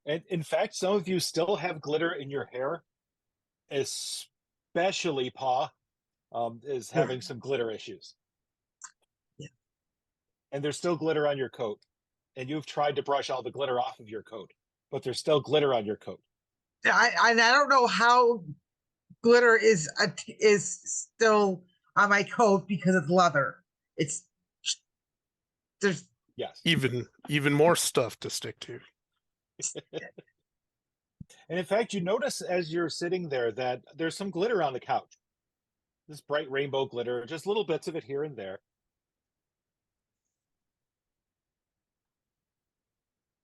C: And in fact, some of you still have glitter in your hair, especially Paw is having some glitter issues.
F: Yeah.
C: And there's still glitter on your coat. And you've tried to brush all the glitter off of your coat, but there's still glitter on your coat.
F: I don't know how glitter is still on my coat because it's leather. There's
C: Yes.
E: Even more stuff to stick to.
C: And in fact, you notice as you're sitting there that there's some glitter on the couch. This bright rainbow glitter, just little bits of it here and there.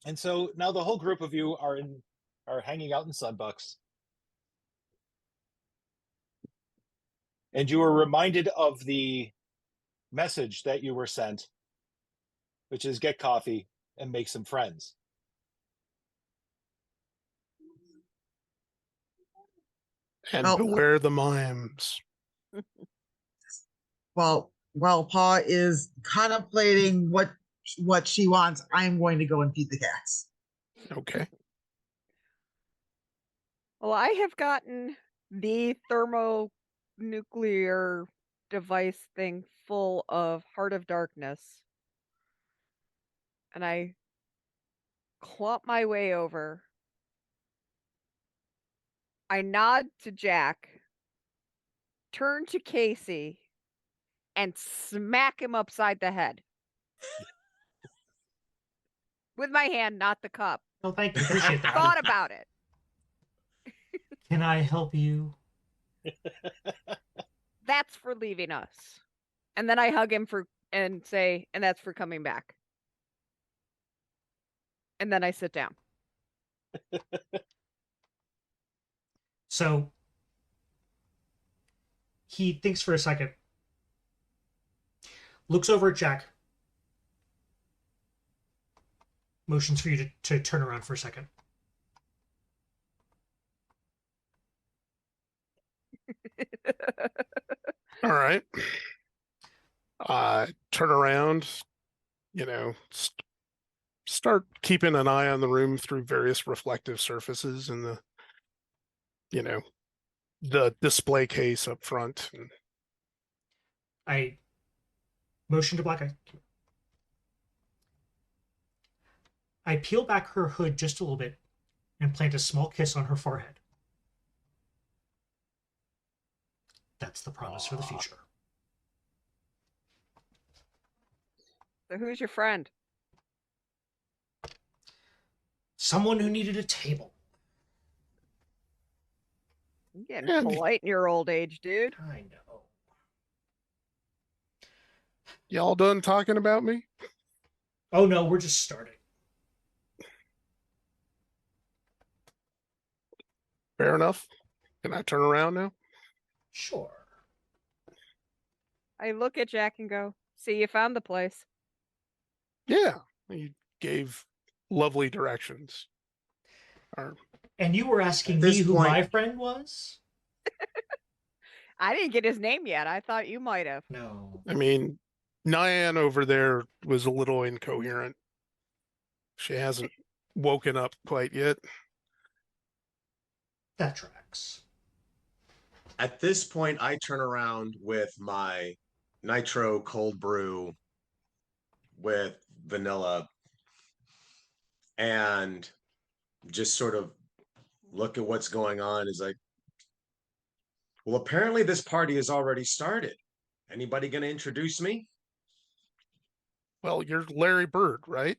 C: And so now the whole group of you are hanging out in Sunbucks. And you are reminded of the message that you were sent, which is get coffee and make some friends.
E: And
F: Well-
E: beware the mimes.
F: while Paw is contemplating what she wants, I'm going to go and feed the cats.
E: Okay.
G: Well, I have gotten the thermonuclear device thing full of Heart of Darkness. And I clump my way over. I nod to Jack, turn to Casey, and smack him upside the head. With my hand, not the cup.
B: Oh, thank you. Appreciate that.
G: Thought about it.
B: Can I help you?
G: That's for leaving us. And then I hug him and say, and that's for coming back. And then I sit down.
B: So he thinks for a second, looks over at Jack, motions for you to turn around for a second.
E: All right. Turn around, start keeping an eye on the room through various reflective surfaces and the display case up front. And
B: I motion to Black Eye. I peel back her hood just a little bit and plant a small kiss on her forehead. That's the promise for the future.
G: So who's your friend?
B: Someone who needed a table.
G: You're getting
E: Yeah,
G: polite in your old age, dude.
B: I know.
E: y'all done talking about me?
B: Oh no, we're just starting.
E: Fair enough. Can I turn around now?
B: Sure.
G: I look at Jack and go, see, you found the place.
E: Yeah. You gave lovely directions.
B: And you were asking
D: At
B: me
D: this
B: who
D: point-
B: my friend was?
G: I didn't get his name yet. I thought you might have.
B: No.
E: I mean, Nyan over there was a little incoherent. She hasn't woken up quite yet.
B: That tracks.
D: At this point, I turn around with my nitro cold brew with vanilla and just sort of look at what's going on. Is like, well, apparently this party has already started. Anybody going to introduce me?
E: Well, you're Larry Bird, right?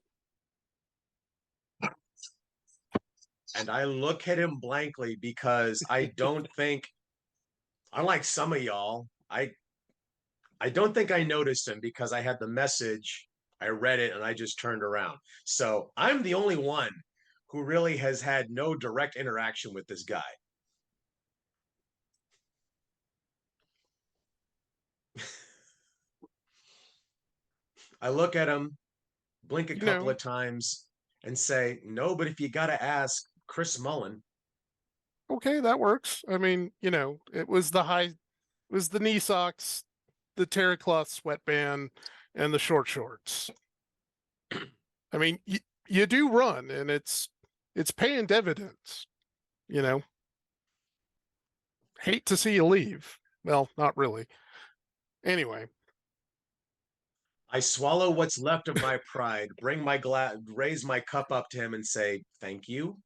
D: And I look at him blankly because I don't think, unlike some of y'all, I don't think I noticed him because I had the message, I read it, and I just turned around. So I'm the only one who really has had no direct interaction with this guy. I look at him, blink a couple of times, and say, no, but if you got to ask Chris Mullen.
E: Okay, that works. I mean, it was the knee socks, the terry cloth sweatband, and the short shorts. I mean, you do run, and it's paying dividends. Hate to see you leave. Well, not really. Anyway,
D: I swallow what's left of my pride, bring my glass, raise my cup up to him, and say, "Thank you."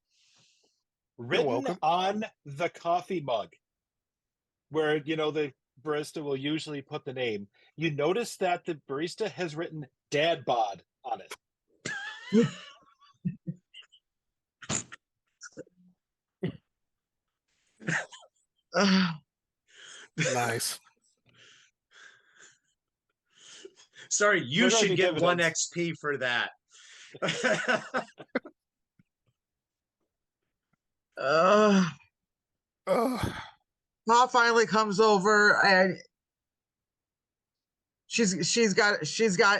C: Written
E: welcome.
C: on the coffee mug, where the barista will usually put the name. You notice that the barista has written "Dad Bod" on it.
E: Nice.
D: Sorry, you
C: They're gonna
D: should
C: be
D: get 1
C: dividends.
D: XP for that.
F: Pa finally comes over and she's got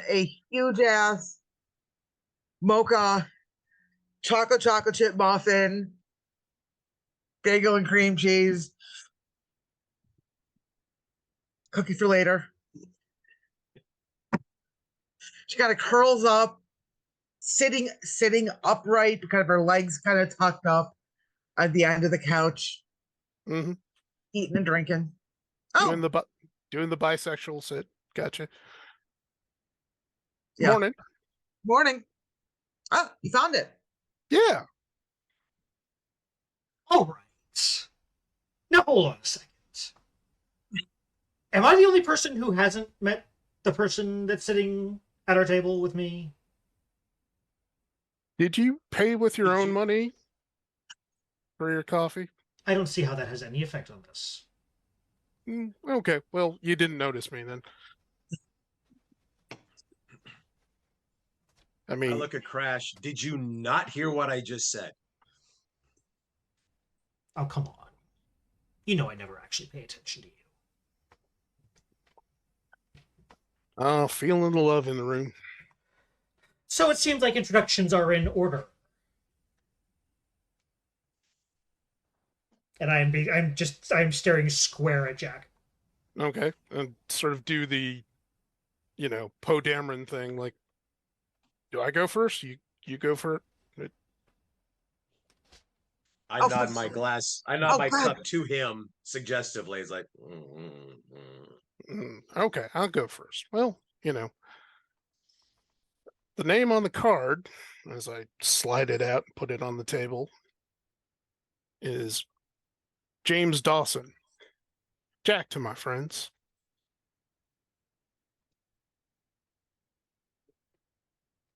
F: a huge ass mocha chocolate chip muffin, bagel and cream cheese, cookie for later. She kind of curls up, sitting upright, kind of her legs kind of tucked up at the end of the couch,
E: Mm-hmm.
F: eating and drinking.
E: Doing the bisexual sit. Gotcha.
F: Yeah.
E: Morning.
F: Oh, you found it.
E: Yeah.
B: All right. Now hold on a second. Am I the only person who hasn't met the person that's sitting at our table with me?
E: Did you pay with your own money for your coffee?
B: I don't see how that has any effect on this.
E: Okay, well, you didn't notice me then. I mean,
D: I look at Crash. Did you not hear what I just said?
B: Oh, come on. You know I never actually pay attention to you.
E: feeling the love in the room.
B: So it seems like introductions are in order. And I'm staring square at Jack.
E: Okay, and sort of do the, Poe Dameron thing. Like, do I go first? You go for it.
D: I nod my glass. I nod my cup to him suggestively. He's like,
E: okay, I'll go first. Well, the name on the card, as I slide it out and put it on the table, is James Dawson. Jack to my friends.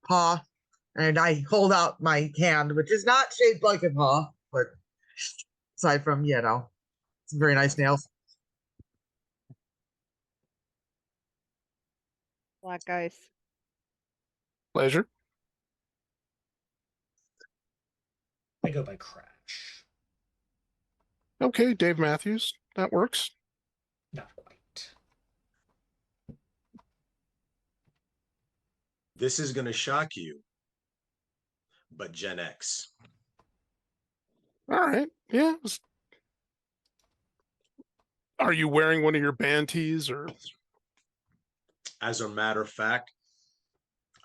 F: Paw. And I hold out my hand, which is not shaped like a paw, but aside from, some very nice nails.
G: Black ice.
E: Pleasure.
B: I go by Crash.
E: Okay, Dave Matthews. That works.
B: Not quite.
D: this is going to shock you, but Gen X.
E: All right. Yeah. Are you wearing one of your band tees or?
D: As a matter of fact,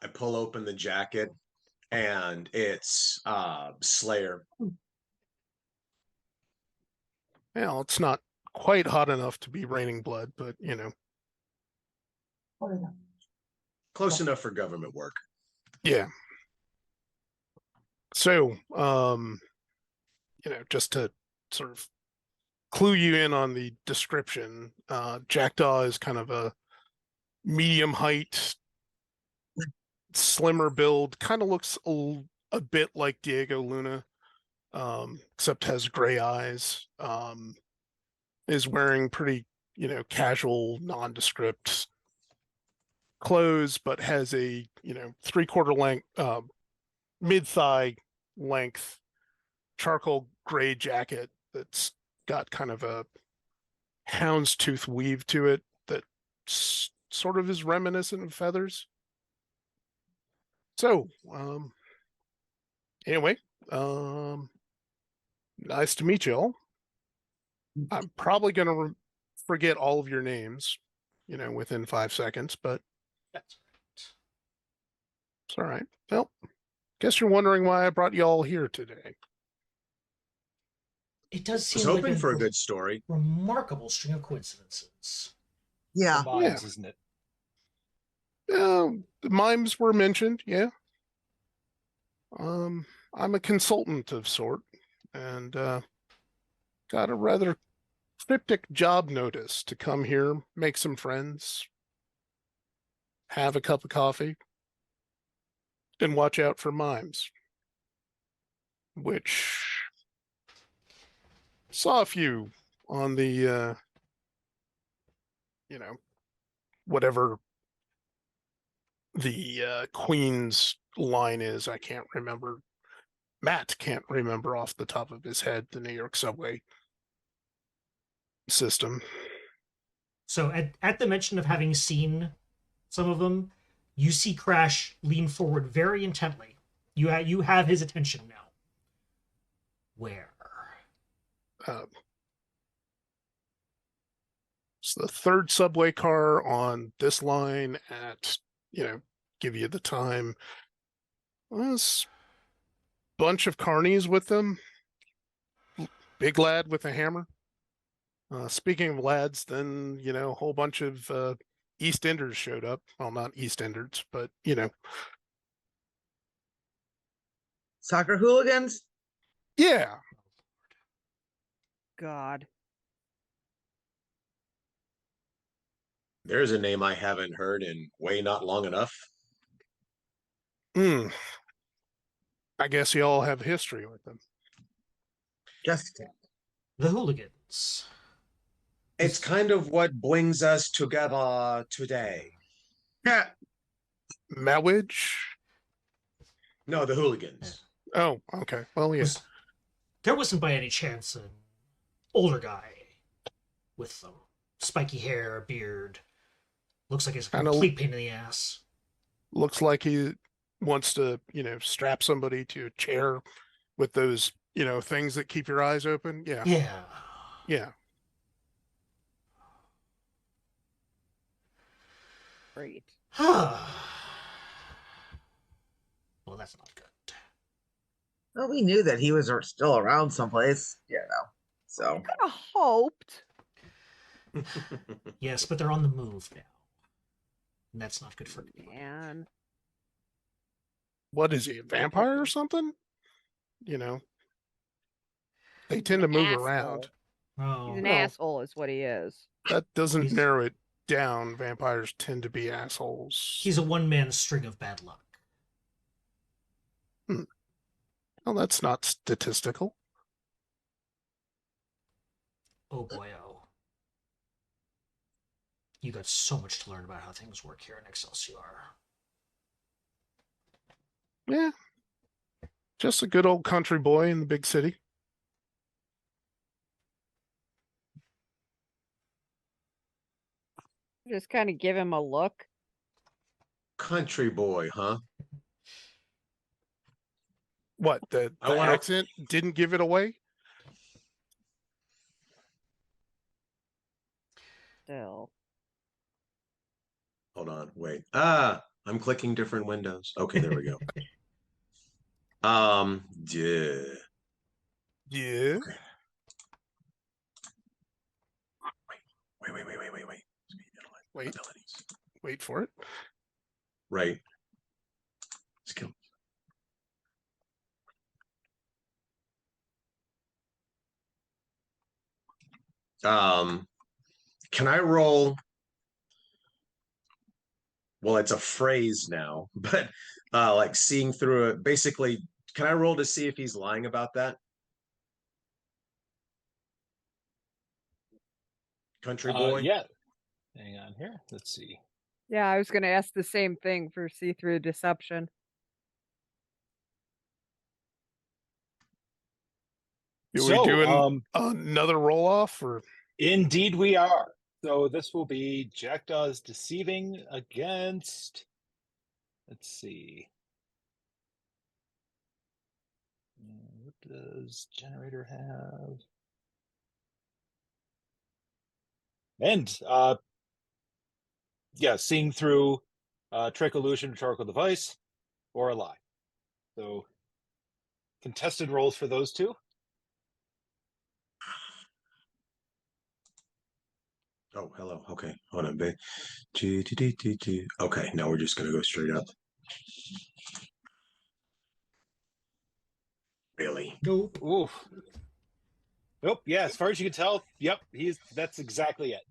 D: I pull open the jacket and it's Slayer.
E: Well, it's not quite hot enough to be raining blood, but
D: Close enough for government work.
E: Yeah. So, just to sort of clue you in on the description, Jackdaw is kind of a medium height, slimmer build, kind of looks a bit like Diego Luna, except has gray eyes. Is wearing pretty, casual, nondescript clothes, but has a, 3/4 length, mid-thigh length charcoal gray jacket that's got kind of a houndstooth weave to it that sort of is reminiscent of feathers. So, anyway, nice to meet you all. I'm probably going to forget all of your names, within 5 seconds, but
B: That's
E: it's all right. Well, guess you're wondering why I brought you all here today.
B: It does
D: I was
B: seem like
D: hoping for a good story.
B: remarkable string of coincidences.
F: Yeah.
C: The mimes, isn't it?
E: The mimes were mentioned, yeah. I'm a consultant of sort, and got a rather cryptic job notice to come here, make some friends, have a cup of coffee, and watch out for mimes. Which saw a few on the whatever the Queen's line is. I can't remember. Matt can't remember off the top of his head the New York subway system.
B: So at the mention of having seen some of them, you see Crash lean forward very intently. You have his attention now. Where?
E: It's the third subway car on this line at, give you the time. This bunch of carnies with them. Big lad with a hammer. Speaking of lads, then, a whole bunch of EastEnders showed up. Well, not EastEnders, but,
F: Soccer hooligans?
E: yeah.
G: God.
D: There's a name I haven't heard in way not long enough.
E: I guess you all have history with them.
F: Just
B: The hooligans.
D: It's kind of what brings us together today.
F: yeah.
E: Mawage?
D: No, the hooligans.
E: Oh, okay. Well, yeah.
B: There wasn't by any chance an older guy with spiky hair, a beard. Looks like he's a complete pain in the ass.
E: Looks like he wants to, strap somebody to a chair with those, things that keep your eyes open. Yeah.
B: Yeah.
E: Yeah.
G: Great.
B: Well, that's not good.
F: Well, we knew that he was still around someplace, So
G: Could have hoped.
B: Yes, but they're on the move now. And that's not good for anyone.
G: Man.
E: What is he, a vampire or something? They tend to move around.
B: Oh.
G: He's an
E: Well,
G: asshole is what he is.
E: That doesn't
B: He's-
E: narrow it down. Vampires tend to be assholes.
B: He's a one-man string of bad luck.
E: Well, that's not statistical.
B: Oh boy, oh. You got so much to learn about how things work here in Excelsior.
E: Yeah. Just a good old country boy in the big city.
G: Just kind of give him a look.
D: Country boy, huh?
E: What, the
D: I wanna-
E: accent didn't give it away?
G: Still.
D: Hold on, wait. I'm clicking different windows. Okay, there we go. Yeah.
E: Yeah.
D: Wait.
E: Wait,
D: Abilities.
E: wait for it.
D: Right. Skill. Can I roll well, it's a phrase now, but like seeing through it. Basically, can I roll to see if he's lying about that? Country boy?
C: Yeah. Hang on here. Let's see.
G: Yeah, I was going to ask the same thing for see-through deception.
E: Do we
C: So,
E: do another roll off or?
C: Indeed, we are. So this will be Jackdaw's deceiving against. Let's see. What does generator have? And yeah, seeing through trick, illusion, rhetorical device, or a lie. So contested rolls for those two.
D: Oh, hello. Okay, hold on, babe. Okay, now we're just gonna go straight up. Really?
B: Nope.
C: Oof. Nope. Yeah, as far as you can tell, yep, that's exactly it.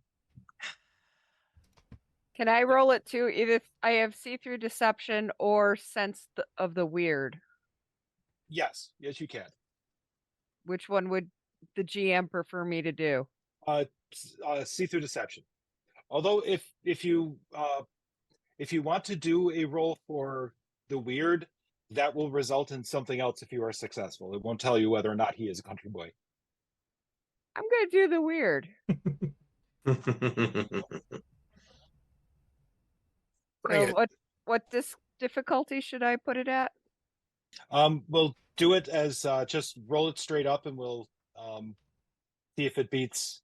G: Can I roll it too? Either I have see-through deception or sense of the weird.
C: Yes, you can.
G: Which one would the GM prefer me to do?
C: See-through deception. Although if you want to do a roll for the weird, that will result in something else if you are successful. It won't tell you whether or not he is a country boy.
G: I'm going to do the weird.
E: Bring
G: So
E: it.
G: what difficulty should I put it at?
C: We'll do it as just roll it straight up, and we'll see if it beats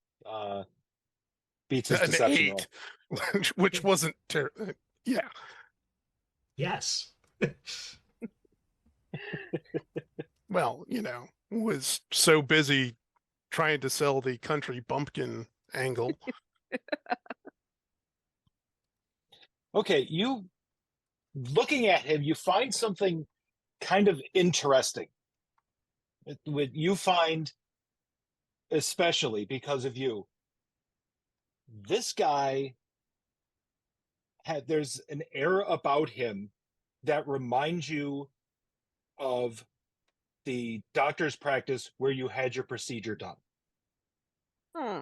C: his
E: An
C: deception
E: 8,
C: roll.
E: which wasn't terrible. Yeah.
B: Yes.
E: Well, was so busy trying to sell the country bumpkin angle.
C: Okay, you looking at him, you find something kind of interesting. You find, especially because of you, this guy there's an air about him that reminds you of the doctor's practice where you had your procedure done.
G: Hmm.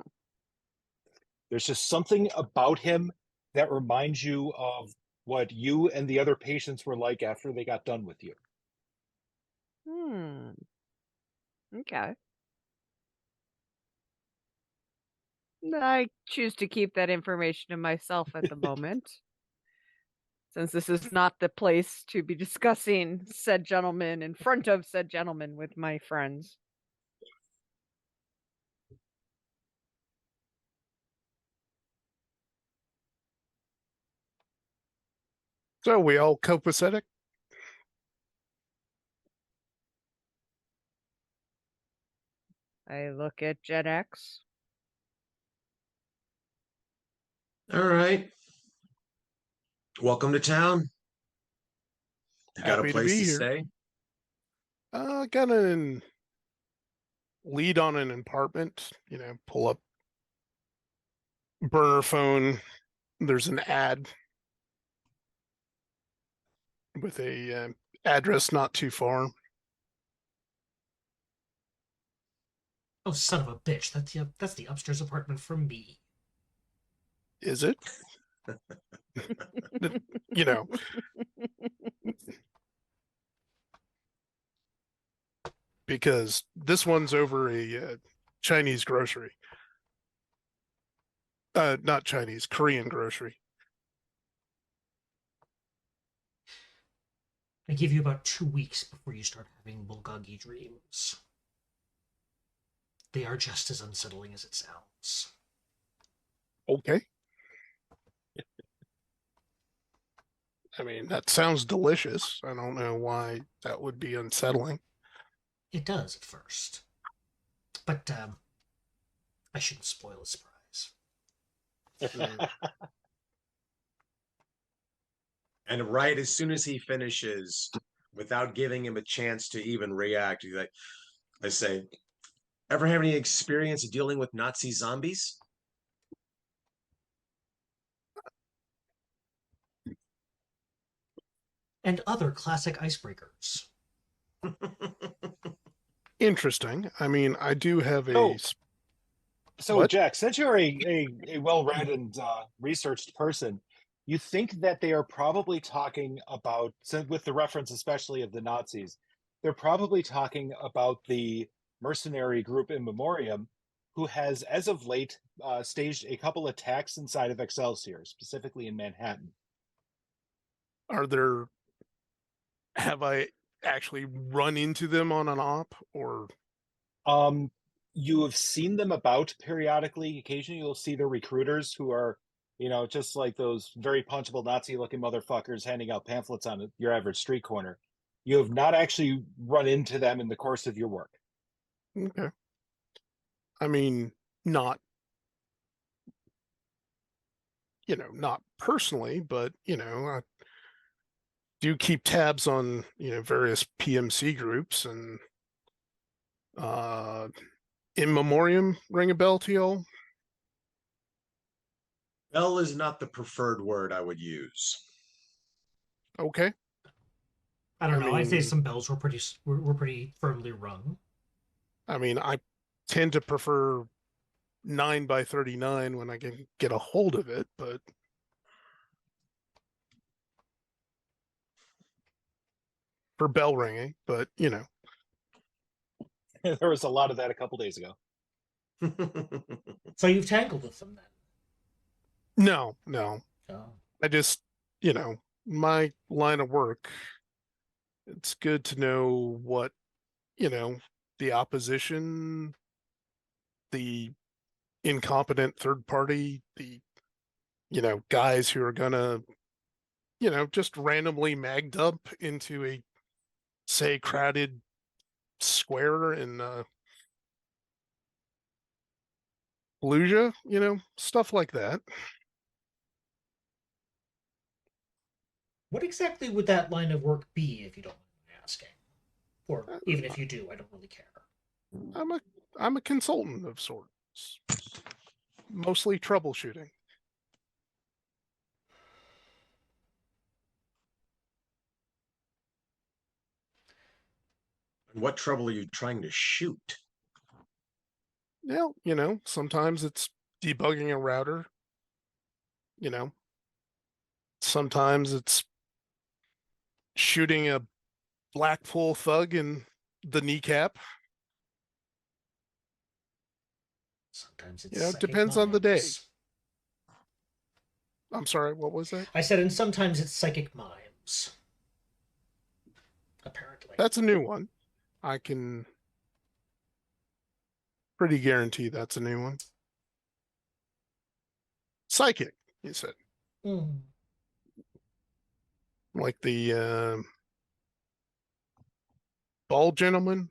C: There's just something about him that reminds you of what you and the other patients were like after they got done with you.
G: Okay. I choose to keep that information to myself at the moment, since this is not the place to be discussing said gentleman in front of said gentleman with my friends.
E: So we all copacetic?
G: I look at Gen X.
D: All right. Welcome to town. You got a
E: Happy to
D: place
E: be
D: to
E: here.
D: stay?
E: Got an lead on an apartment, pull up burner phone. There's an ad with a address not too far.
B: Oh, son of a bitch. That's the upstairs apartment from me.
E: Is it? you know, because this one's over a Chinese grocery. Not Chinese, Korean grocery.
B: I give you about 2 weeks before you start having bulgogi dreams. They are just as unsettling as it sounds.
E: Okay. I mean, that sounds delicious. I don't know why that would be unsettling.
B: It does at first. But I shouldn't spoil a surprise.
D: And right as soon as he finishes, without giving him a chance to even react, he's like, I say, ever have any experience dealing with Nazi zombies?
B: and other classic icebreakers.
E: Interesting. I mean, I do have
C: Oh.
E: a.
C: So,
E: What?
C: Jack, since you're a well-read and researched person, you think that they are probably talking about, with the reference especially of the Nazis, they're probably talking about the mercenary group in Memoriam, who has, as of late, staged a couple attacks inside of Excelsior, specifically in Manhattan.
E: Have I actually run into them on an op, or?
C: You have seen them about periodically. Occasionally, you'll see the recruiters who are, just like those very punchable Nazi-looking motherfuckers handing out pamphlets on your average street corner. You have not actually run into them in the course of your work.
E: Okay. I mean, not, not personally, but, I do keep tabs on, various PMC groups, and in memoriam ring a bell to y'all?
D: Bell is not the preferred word I would use.
E: Okay.
B: I don't know. I'd say
E: mean-
B: some bells were pretty firmly rung.
E: I mean, I tend to prefer 9x39 when I can get a hold of it, but for bell ringing, but
C: There was a lot of that a couple days ago.
B: So you've tangled with them then?
E: no.
B: Oh.
E: I just, my line of work, it's good to know what, the opposition, the incompetent third party, the, guys who are gonna, just randomly mag dump into a, say, crowded square in Fallujah, stuff like that.
B: What exactly would that line of work be, if you don't mind me asking? Or even if you do, I don't really care.
E: I'm a consultant of sorts, mostly troubleshooting.
D: What trouble are you trying to shoot?
E: Yeah, sometimes it's debugging a router. Sometimes it's shooting a Blackpool thug in the kneecap.
B: Sometimes it's
E: It
B: psychic
E: depends on the day.
B: mimes.
E: I'm sorry, what was that?
B: I said, and sometimes it's psychic mimes. Apparently.
E: That's a new one. I can pretty guarantee that's a new one. Psychic, you said.
B: Mm.
E: Like the bald gentlemen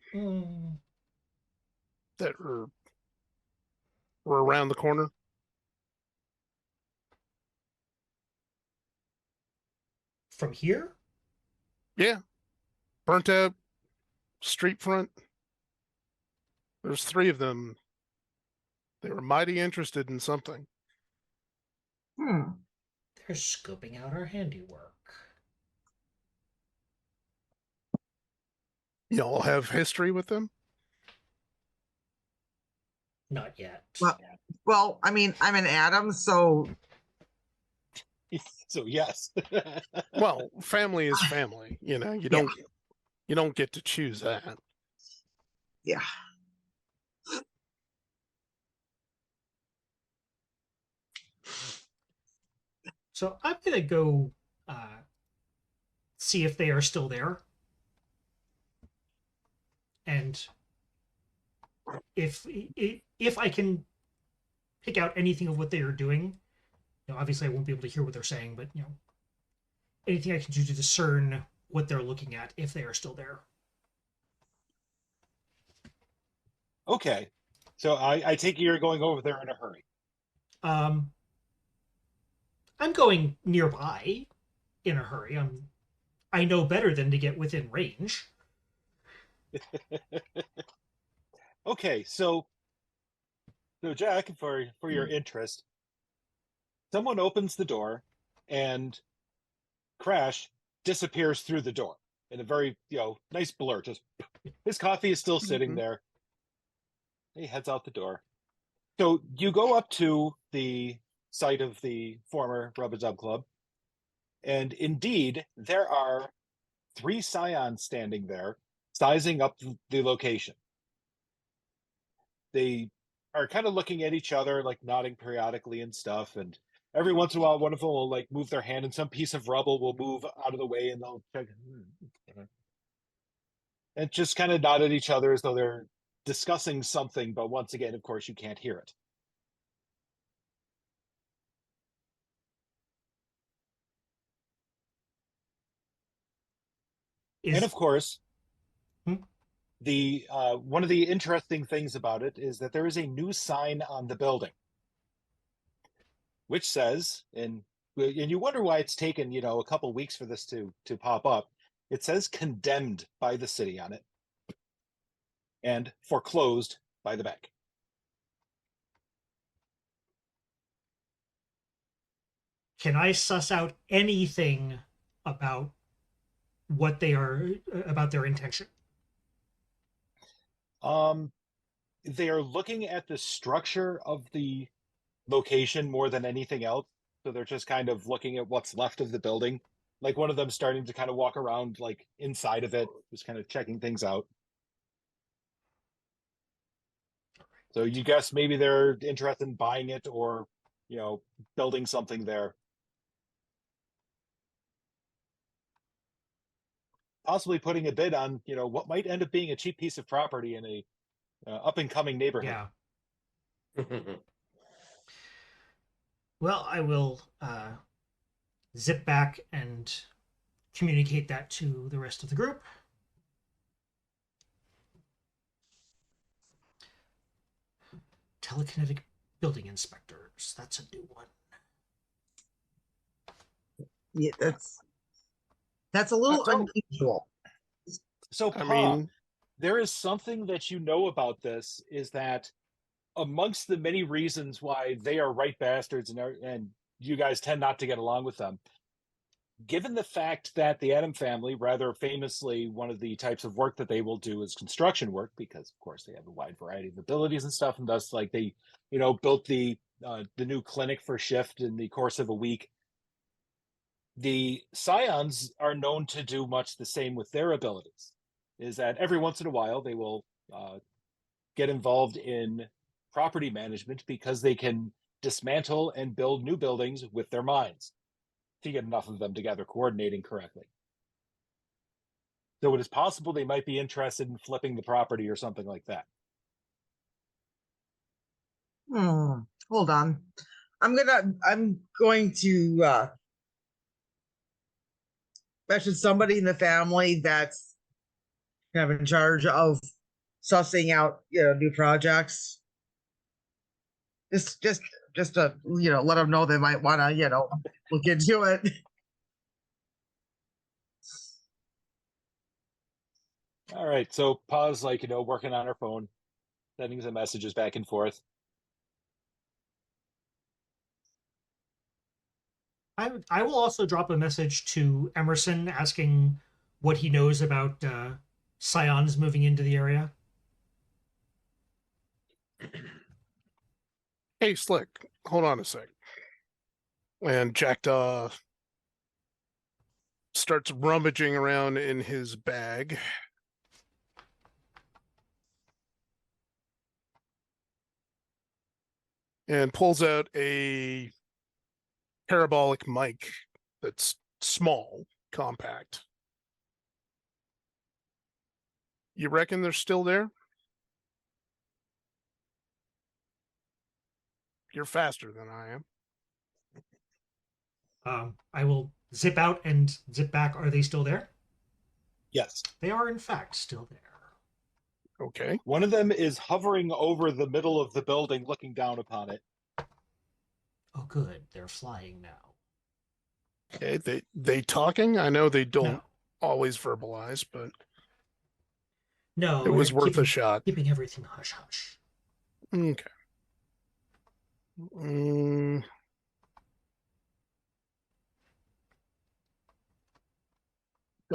E: that were around the corner.
B: From here?
E: Yeah. Burnt out street front. There's 3 of them. They were mighty interested in something.
B: They're scoping out our handiwork.
E: Y'all have history with them?
B: Not yet.
F: Well, I mean, I'm an Adam, so
C: So yes.
E: Well, family is family. You don't get to choose that.
F: yeah.
B: So I'm gonna go see if they are still there, and if I can pick out anything of what they are doing. Obviously I won't be able to hear what they're saying, but anything I can do to discern what they're looking at if they are still there.
C: Okay. So I take it you're going over there in a hurry.
B: I'm going nearby in a hurry. I know better than to get within range.
C: Okay, so Jack, for your interest, someone opens the door and Crash disappears through the door in a very, nice blur. Just his coffee is still sitting
E: Mhm.
C: there. He heads out the door. So you go up to the site of the former Rub-a-Dub Club, and indeed, there are 3 scions standing there, sizing up the location. They are kind of looking at each other, like nodding periodically and stuff, and every once in a while, one of them will like move their hand, and some piece of rubble will move out of the way, and they'll check, and just kind of nod at each other as though they're discussing something. But once again, of course, you can't hear it. And of course,
B: Hmm?
C: the one of the interesting things about it is that there is a new sign on the building, which says, and you wonder why it's taken a couple weeks for this to pop up. It says "condemned by the city" on it, and "foreclosed by the bank."
B: Can I suss out anything about what they are about their intention?
C: They are looking at the structure of the location more than anything else. So they're just kind of looking at what's left of the building. Like one of them starting to kind of walk around like inside of it, just kind of checking things out. So you guess maybe they're interested in buying it or, building something there. Possibly putting a bid on, what might end up being a cheap piece of property in a up and coming neighborhood.
B: Yeah. Well, I will zip back and communicate that to the rest of the group. Telekinetic building inspectors. That's a new one.
F: Yeah, that's a little
C: So-
F: unusual.
C: So,
E: I
C: Pa,
E: mean,
C: there is something that you know about this is that amongst the many reasons why they are right bastards and you guys tend not to get along with them, given the fact that the Adam family, rather famously, one of the types of work that they will do is construction work, because of course they have a wide variety of abilities and stuff, and thus like they, built the new clinic for Shift in the course of a week. The Scions are known to do much the same with their abilities. Is that every once in a while they will get involved in property management because they can dismantle and build new buildings with their minds if you get enough of them together coordinating correctly. So it is possible they might be interested in flipping the property or something like that.
F: Hold on. I'm going to mention somebody in the family that's kind of in charge of sussing out, new projects. Just to, let them know they might want to, look into it.
C: All right. So Pa's like, working on her phone, sending some messages back and forth.
B: I will also drop a message to Emerson asking what he knows about scions moving into the area.
E: hey, Slick, hold on a sec. And Jackdaw starts rummaging around in his bag. And pulls out a parabolic mic that's small, compact. You reckon they're still there? You're faster than I am.
B: I will zip out and zip back. Are they still there?
C: Yes.
B: They are, in fact, still there.
E: Okay.
C: One of them is hovering over the middle of the building, looking down upon it.
B: Oh, good. They're flying now.
E: Okay. They talking? I know they don't
B: No.
E: always verbalize, but
B: No,
E: it was
B: we're
E: worth a shot.
B: Keeping everything hush hush.
E: Okay.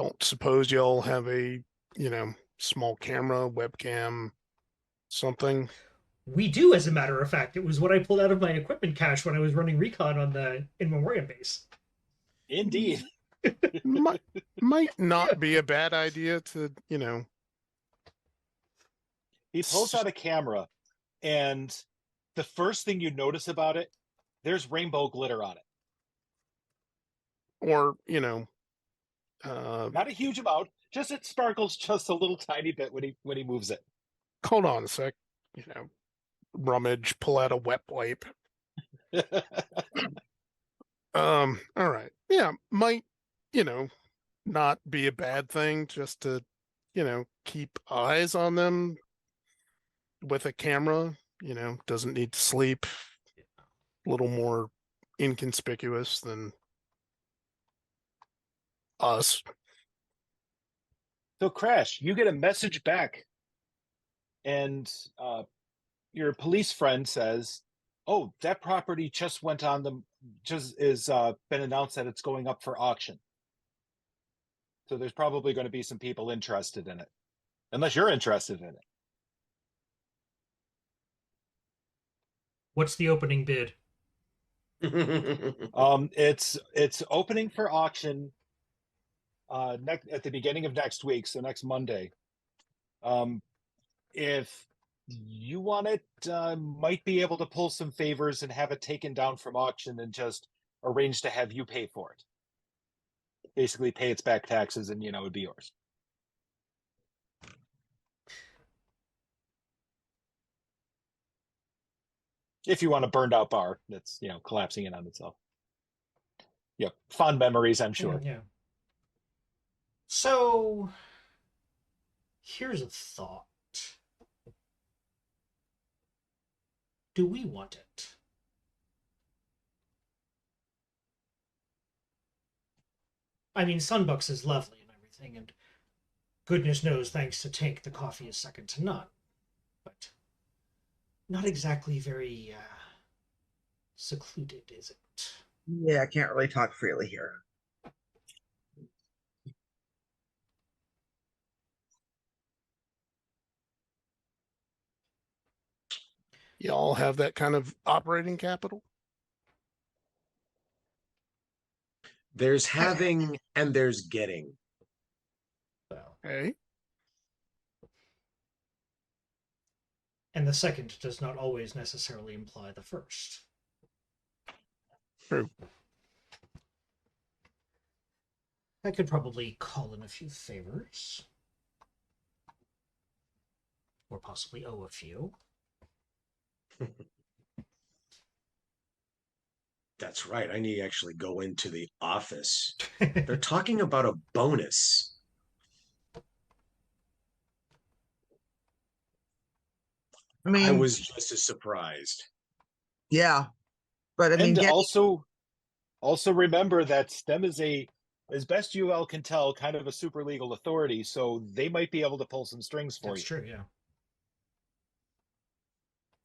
E: don't suppose y'all have a, small camera, webcam, something?
B: We do, as a matter of fact. It was what I pulled out of my equipment cache when I was running recon on the In Memoriam base.
C: Indeed.
E: Might not be a bad idea to,
C: He pulls out a camera, and the first thing you notice about it, there's rainbow glitter on it.
E: or,
C: Not a huge amount, just it sparkles just a little tiny bit when he moves it.
E: hold on a sec, rummage, pull out a wet wipe. All right. Yeah, might, not be a bad thing just to, keep eyes on them with a camera, doesn't need to sleep. A little more inconspicuous than us.
C: So Crash, you get a message back, and your police friend says, "Oh, that property just went on the been announced that it's going up for auction. So there's probably going to be some people interested in it, unless you're interested in it."
B: What's the opening bid?
C: It's opening for auction at the beginning of next week, so next Monday. If you want it, might be able to pull some favors and have it taken down from auction and just arrange to have you pay for it. Basically pay its back taxes and, it'd be yours. If you want a burned out bar that's, collapsing in on itself. Yep. Fond memories, I'm sure.
B: Yeah. So, here's a thought. Do we want it? I mean, Sunbucks is lovely and everything, and goodness knows, thanks to Tank, the coffee is second to none. But not exactly very secluded, is it?
F: Yeah, I can't really talk freely here.
E: Y'all have that kind of operating capital?
D: There's having and there's getting.
B: Well,
E: Okay.
B: and the second does not always necessarily imply the first.
E: True.
B: I could probably call in a few favors. Or possibly owe a few.
D: That's right. I need to actually go into the office. They're talking about a bonus.
F: I mean,
D: I was just as surprised.
F: yeah, but I mean,
C: And also remember that STEM is as best you all can tell, kind of a super legal authority, so they might be able to pull some strings for
B: That's
C: you.
B: true, yeah.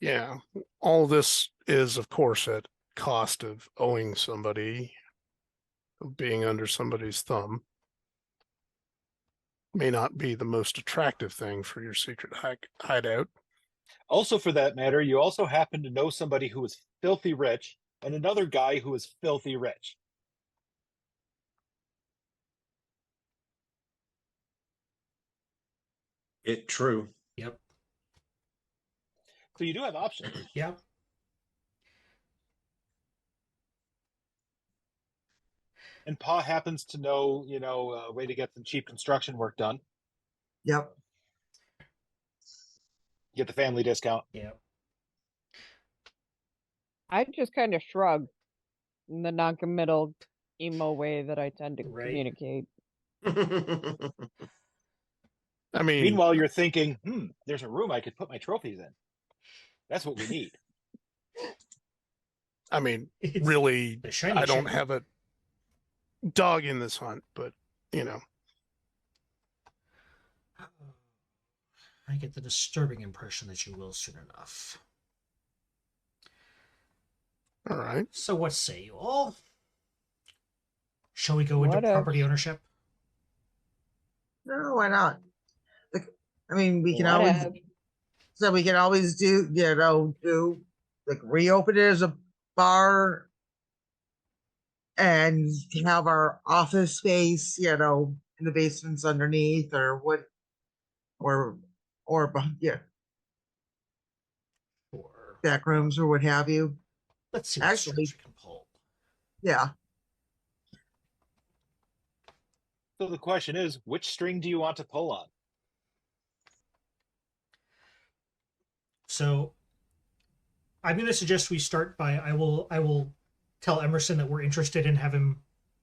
E: Yeah. All this is, of course, at cost of owing somebody, of being under somebody's thumb. May not be the most attractive thing for your secret hideout.
C: Also, for that matter, you also happen to know somebody who is filthy rich and another guy who is filthy rich.
D: True.
B: Yep.
C: So you do have options.
B: Yeah.
C: And Pa happens to know, a way to get some cheap construction work done.
F: yep.
C: Get the family discount.
B: Yeah.
G: I just kind of shrug in the non-committal emo way that I tend to
B: Right.
G: communicate.
E: I mean,
C: Meanwhile, you're thinking, there's a room I could put my trophies in. That's what we need.
E: I mean,
B: It's
E: really,
B: the shiny
E: I don't
B: shit.
E: have a dog in this hunt, but
B: I get the disturbing impression that you will soon enough.
E: all right.
B: So what say you all? Shall we go into
G: What if-
B: property ownership?
F: No, why not? Like, I mean, we can always.
G: Whatever.
F: So we can always do like reopen it as a bar and have our office space, in the basements underneath or what, or yeah,
B: Or
F: back rooms or what have you.
B: let's see what
F: Actually,
B: strings we can pull.
F: yeah.
C: So the question is, which string do you want to pull on?
B: So I'm going to suggest we start by I will tell Emerson that we're interested in have him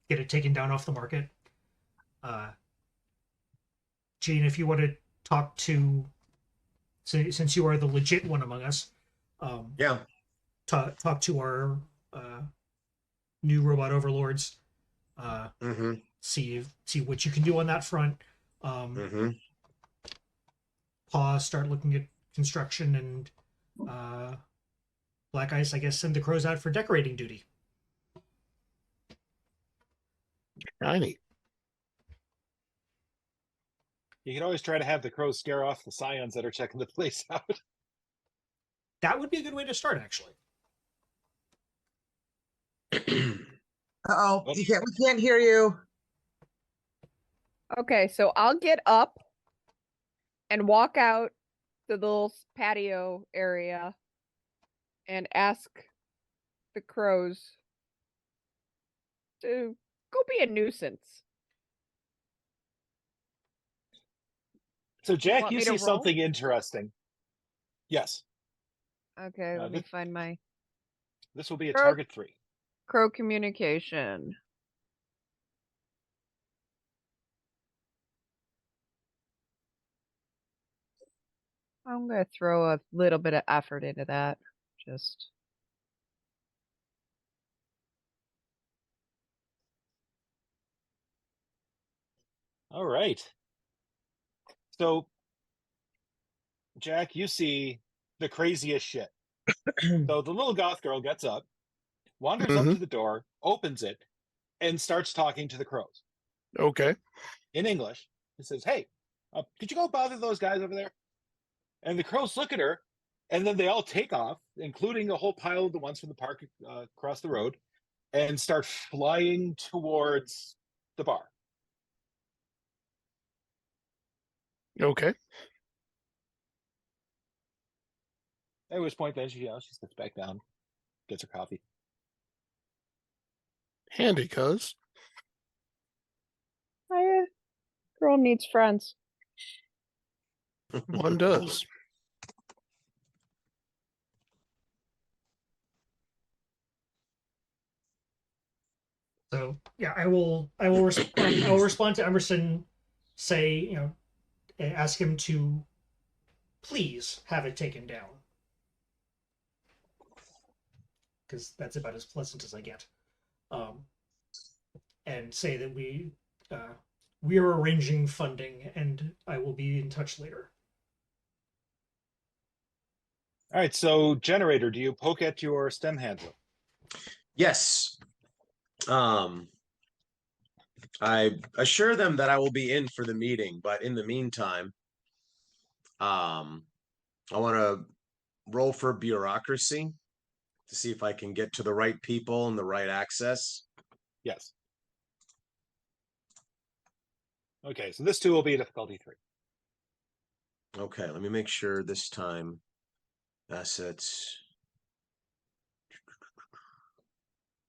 B: get it taken down off the market. Gene, if you want to talk to, since you are the legit one among us,
D: Yeah.
B: talk to our new robot overlords.
D: Mm-hmm.
B: See what you can do on that front.
D: Mm-hmm.
B: Paw, start looking at construction, and Black Ice, I guess, send the crows out for decorating duty.
E: Shiny.
C: You can always try to have the crows scare off the scions that are checking the place out.
B: That would be a good way to start, actually.
F: Oh,
C: Oh.
F: we can't hear you.
G: Okay, so I'll get up and walk out to the little patio area and ask the crows to go be a nuisance.
C: So Jack,
G: Want
C: you
G: me to
C: see
G: roll?
C: something interesting. Yes,
G: Okay, let me
C: this-
G: find my
C: this will be a
G: Crow-
C: target 3.
G: crow communication. I'm gonna throw a little bit of effort into that. Just
C: All right. So, Jack, you see the craziest shit. So the little goth girl gets up, wanders up
E: Mhm.
C: to the door, opens it, and starts talking to the crows
E: Okay.
C: in English. It says, "Hey, could you go bother those guys over there?" And the crows look at her, and then they all take off, including a whole pile of the ones from the park across the road, and start flying towards the bar.
E: Okay.
C: At which point, then she sits back down, gets her coffee.
E: Handy, cuz.
G: girl needs friends.
E: One does.
B: So yeah, I will respond to Emerson, say, ask him to please have it taken down, because that's about as pleasant as I get. And say that we are arranging funding, and I will be in touch later.
C: All right, so generator, do you poke at your stem handler?
D: Yes. I assure them that I will be in for the meeting, but in the meantime, I want to roll for bureaucracy to see if I can get to the right people and the right access.
C: Yes. Okay, so this too will be difficulty 3.
D: Okay, let me make sure this time. Assets.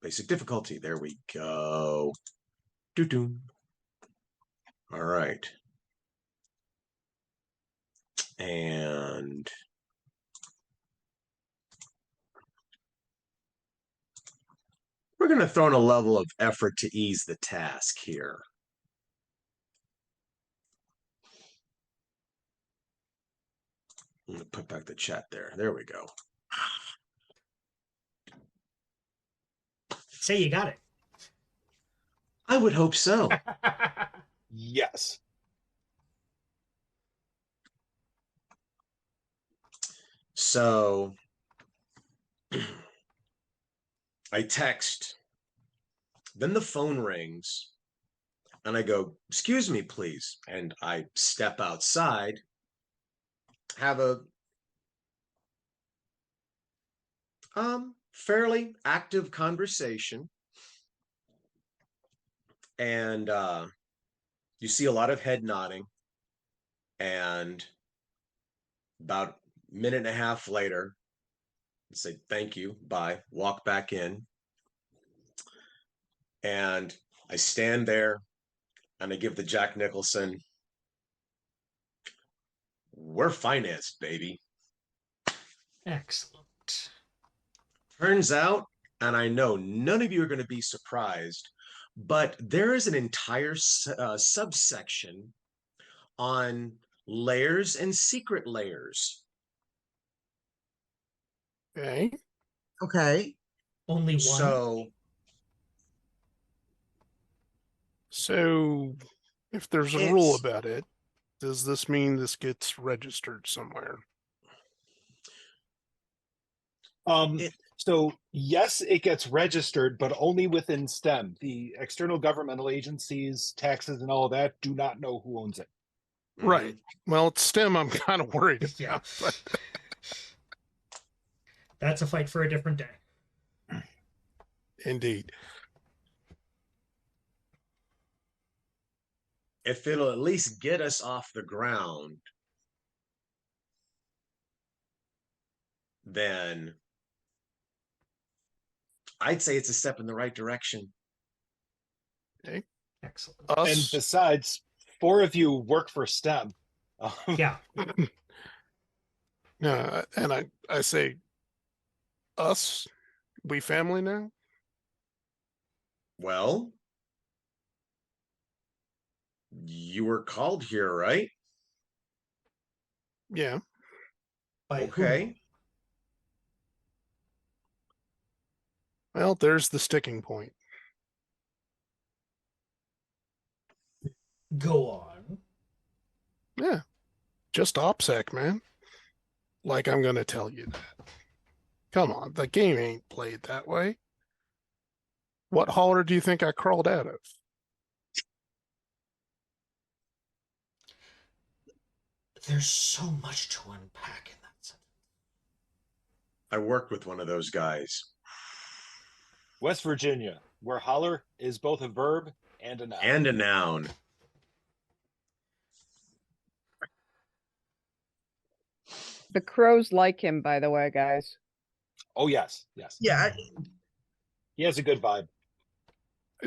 D: Basic difficulty. There we go. Doo-doo. All right. And we're going to throw in a level of effort to ease the task here. I'm going to put back the chat there. There we go.
B: Say you got it.
D: I would hope so.
C: Yes.
D: So I text, then the phone rings, and I go, "Excuse me, please." And I step outside, have a fairly active conversation. And you see a lot of head nodding. And about a minute and a half later, I say, "Thank you, bye," walk back in. And I stand there and I give the Jack Nicholson, "We're financed, baby."
B: Excellent.
D: Turns out, and I know none of you are going to be surprised, but there is an entire subsection on layers and secret layers.
E: Okay.
F: Okay.
B: Only one.
E: So if there's a rule
F: It's-
E: about it, does this mean this gets registered somewhere?
C: So yes, it gets registered, but only within STEM. The external governmental agencies, taxes, and all of that do not know who owns it.
E: Right. Well, it's STEM I'm kind of worried about.
B: Yeah.
E: But
B: That's a fight for a different day.
E: indeed.
D: If it'll at least get us off the ground, then I'd say it's a step in the right direction.
B: Excellent.
C: And
E: Us,
C: besides, 4 of you work for STEM.
B: Yeah.
E: and I say, us, we family now?
D: Well, you were called here, right?
E: Yeah.
B: By
D: Okay.
E: Well, there's the sticking point.
B: whom? Go on.
E: Yeah. Just OPSEC, man. Like I'm going to tell you that. Come on, the game ain't played that way. What holler do you think I crawled out of?
B: There's so much to unpack in that sentence.
D: I worked with one of those guys.
C: West Virginia, where holler is both a verb and a noun.
D: And a noun.
G: The crows like him, by the way, guys.
C: Oh, yes. Yes.
F: Yeah.
C: He has a good vibe.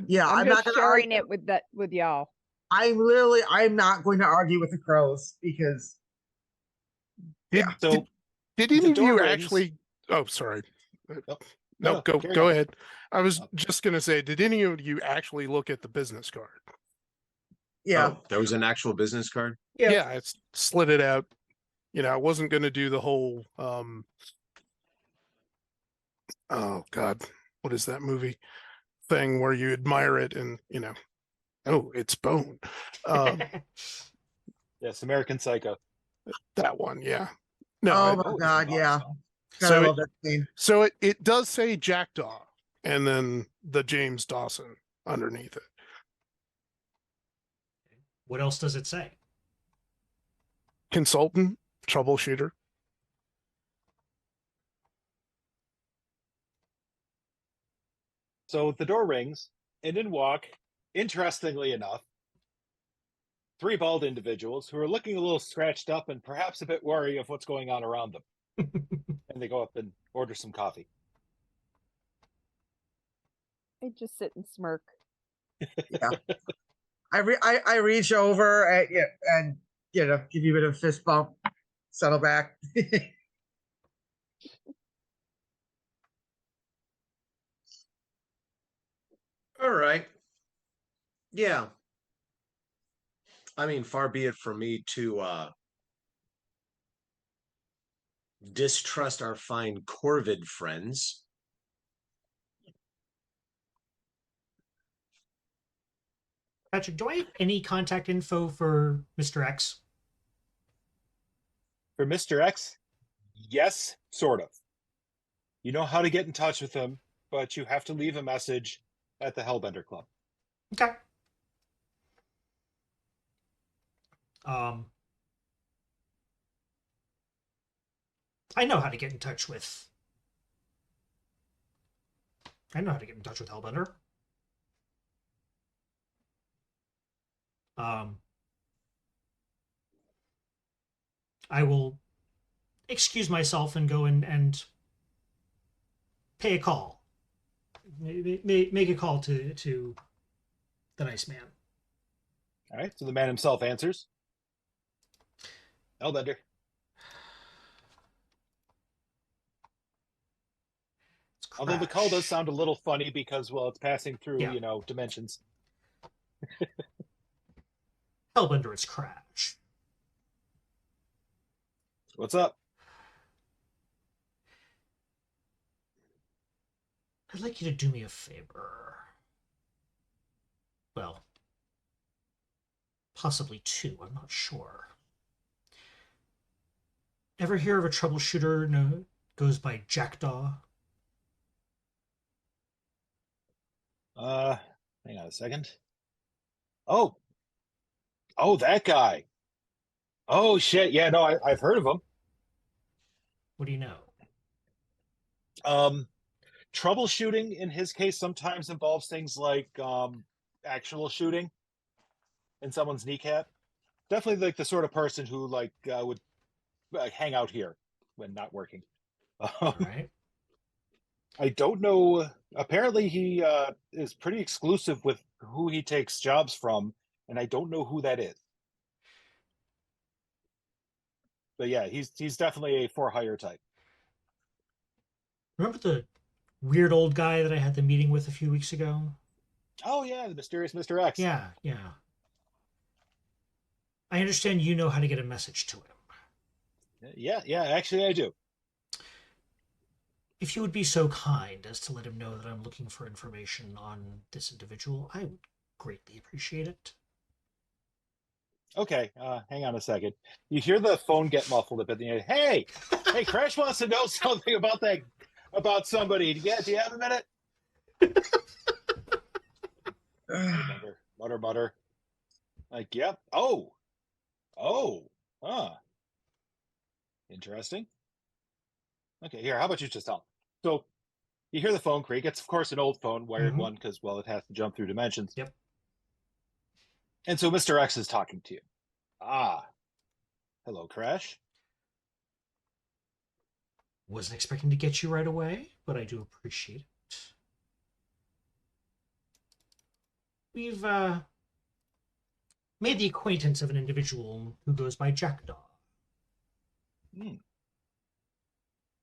F: Yeah.
G: I'm
F: I'm
G: just
F: not gonna
G: sharing
F: argue.
G: it with y'all.
F: I'm not going to argue with the crows because
E: Did,
F: Yeah.
C: So
E: did any
C: the
E: of
C: door
E: you
C: rings.
E: actually? Oh, sorry.
C: Nope.
E: No,
C: No,
E: go
C: carry on.
E: ahead. I was
C: Oh.
E: just going to say, did any of you actually look at the business card?
F: yeah.
D: Oh, there was an actual business card?
E: Yeah, I slid it out. You know, I wasn't going to do the whole oh God, what is that movie thing where you admire it and oh, it's bone.
C: Yes, American Psycho.
E: That one, yeah. No,
F: Oh
E: it-
F: my
C: it's
F: God,
C: an
F: yeah.
C: awesome.
F: God,
E: So
F: I love that scene.
E: so it does say Jackdaw and then the James Dawson underneath it.
B: What else does it say?
E: Consultant, troubleshooter.
C: So the door rings, and in walk, interestingly enough, 3 bald individuals who are looking a little scratched up and perhaps a bit wary of what's going on around them. And they go up and order some coffee.
G: I just sit and smirk.
F: I reach over and give you a bit of a fist bump, settle back.
D: All right. Yeah. I mean, far be it from me to distrust our fine Corvid friends.
B: Patrick, do I have any contact info for Mr. X?
C: For Mr. X, yes, sort of. You know how to get in touch with him, but you have to leave a message at the Hellbender Club.
B: Okay. I know how to get in touch with. I know how to get in touch with Hellbender. I will excuse myself and go and pay a call. Make a call to the nice man.
C: All right. So the man himself answers. Hellbender. Although the call does sound a little funny because, well, it's passing through,
B: Yeah.
C: you know, dimensions.
B: Hellbender, it's Crash.
C: What's up?
B: I'd like you to do me a favor. Well, possibly two, I'm not sure. Ever hear of a troubleshooter goes by Jackdaw?
C: Hang on a second. Oh, that guy. Oh shit! Yeah, no, I've heard of him.
B: What do you know?
C: Troubleshooting in his case sometimes involves things like actual shooting in someone's kneecap. Definitely like the sort of person who would hang out here when not working.
B: All right.
C: I don't know. Apparently, he is pretty exclusive with who he takes jobs from, and I don't know who that is. But yeah, he's definitely a for hire type.
B: Remember the weird old guy that I had the meeting with a few weeks ago?
C: Oh yeah, the mysterious Mr. X.
B: Yeah. I understand you know how to get a message to him.
C: Yeah, actually I do.
B: If you would be so kind as to let him know that I'm looking for information on this individual, I would greatly appreciate it.
C: Okay, hang on a second. You hear the phone get muffled a bit. Hey, Crash wants to know something about somebody. Yeah, do you have a minute? Mutter. Like, yep. Oh, interesting. Okay, here. How about you just tell? So you hear the phone creak. It's of course an old phone, wired one, because well, it has to jump through dimensions.
B: Yep.
C: And so Mr. X is talking to you. Hello, Crash.
B: Wasn't expecting to get you right away, but I do appreciate it. We've made the acquaintance of an individual who goes by Jackdaw.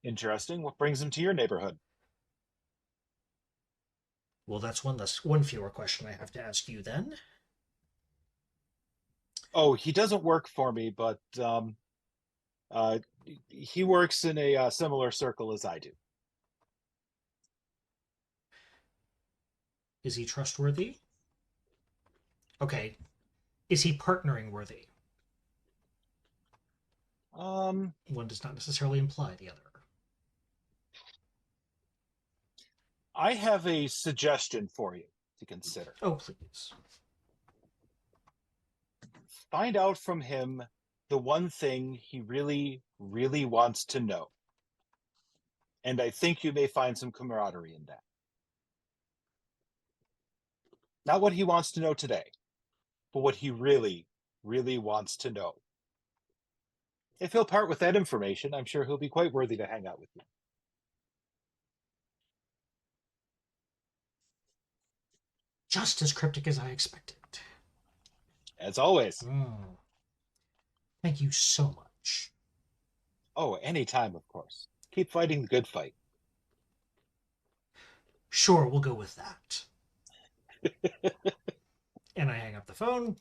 C: Interesting. What brings him to your neighborhood?
B: Well, that's one fewer question I have to ask you then.
C: Oh, he doesn't work for me, but he works in a similar circle as I do.
B: Is he trustworthy? Okay. Is he partnering worthy? One does not necessarily imply the other.
C: I have a suggestion for you to consider.
B: Oh, please.
C: Find out from him the one thing he really, really wants to know. And I think you may find some camaraderie in that. Not what he wants to know today, but what he really, really wants to know. If he'll part with that information, I'm sure he'll be quite worthy to hang out with you.
B: Just as cryptic as I expected.
C: As always.
B: Thank you so much.
C: Oh, anytime, of course. Keep fighting the good fight.
B: Sure, we'll go with that. And I hang up the phone.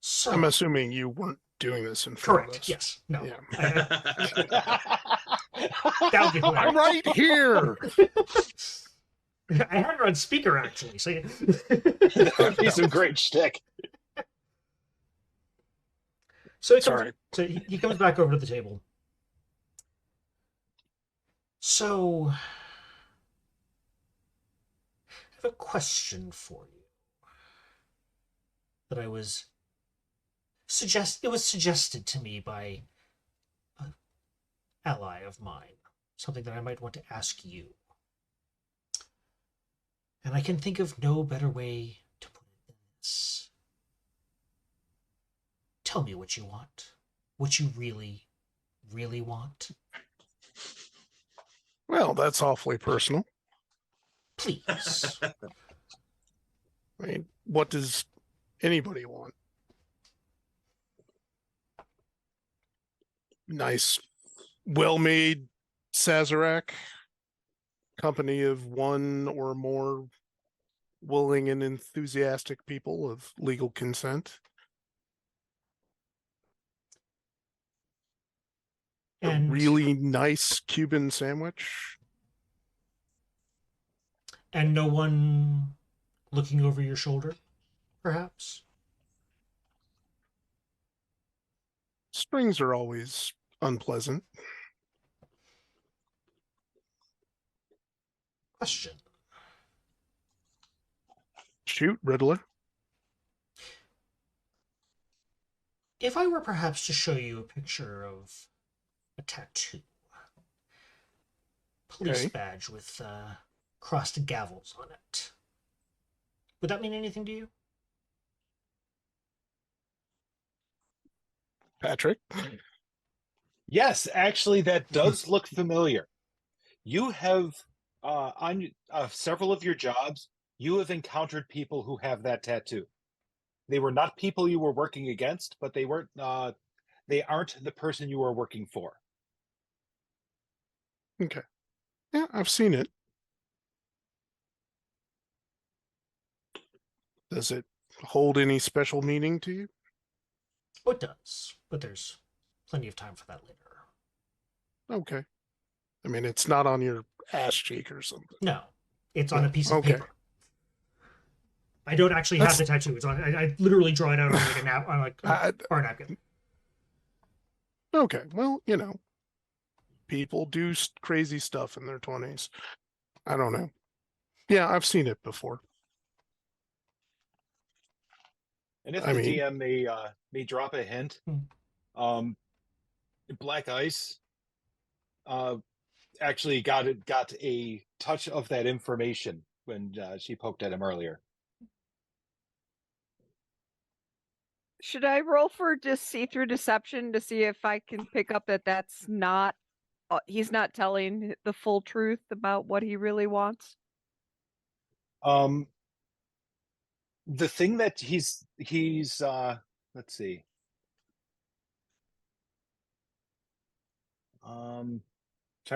B: So,
E: I'm assuming you weren't doing this in front of
B: correct.
E: us.
B: Yes. No.
E: Yeah.
B: That would be hilarious.
E: I'm right here.
B: I had her on speaker actually. So
C: That would be some great shtick.
B: So
E: Sorry.
B: he comes back over to the table. So, I have have a question for you that it was suggested to me by an ally of mine, something that I might want to ask you. And I can think of no better way to put it than this. Tell me what you want. What you really, really want.
E: Well, that's awfully personal.
B: Please.
E: I mean, what does anybody want? Nice, well-made Sazerac, company of one or more willing and enthusiastic people of legal consent.
B: And
E: a really nice Cuban sandwich.
B: And no one looking over your shoulder, perhaps?
E: Springs are always unpleasant.
B: Question.
E: Shoot, Riddler.
B: If I were perhaps to show you a picture of a tattoo, police
E: Okay.
B: badge with crossed gavels on it, would that mean anything to you?
E: Patrick.
C: Yes, actually, that does look familiar. You have on several of your jobs, you have encountered people who have that tattoo. They were not people you were working against, but they weren't. They aren't the person you were working for.
E: Okay. Yeah, I've seen it. Does it hold any special meaning to you?
B: Oh, it does, but there's plenty of time for that later.
E: Okay. I mean, it's not on your ass cheek or something.
B: No, it's on
E: No,
B: a piece of
E: okay.
B: paper. I don't actually have the tattoo. It's on. I literally draw it out on like a bar napkin.
E: Okay, well, you know, people do crazy stuff in their 20s. I don't know. Yeah, I've seen it before.
C: And if
E: I
C: the
E: mean-
C: DM may drop a hint, Black Ice actually got a touch of that information when she poked at him earlier.
G: Should I roll for just see-through deception to see if I can pick up that that's not he's not telling the full truth about what he really wants?
C: The thing that he's let's see. Trying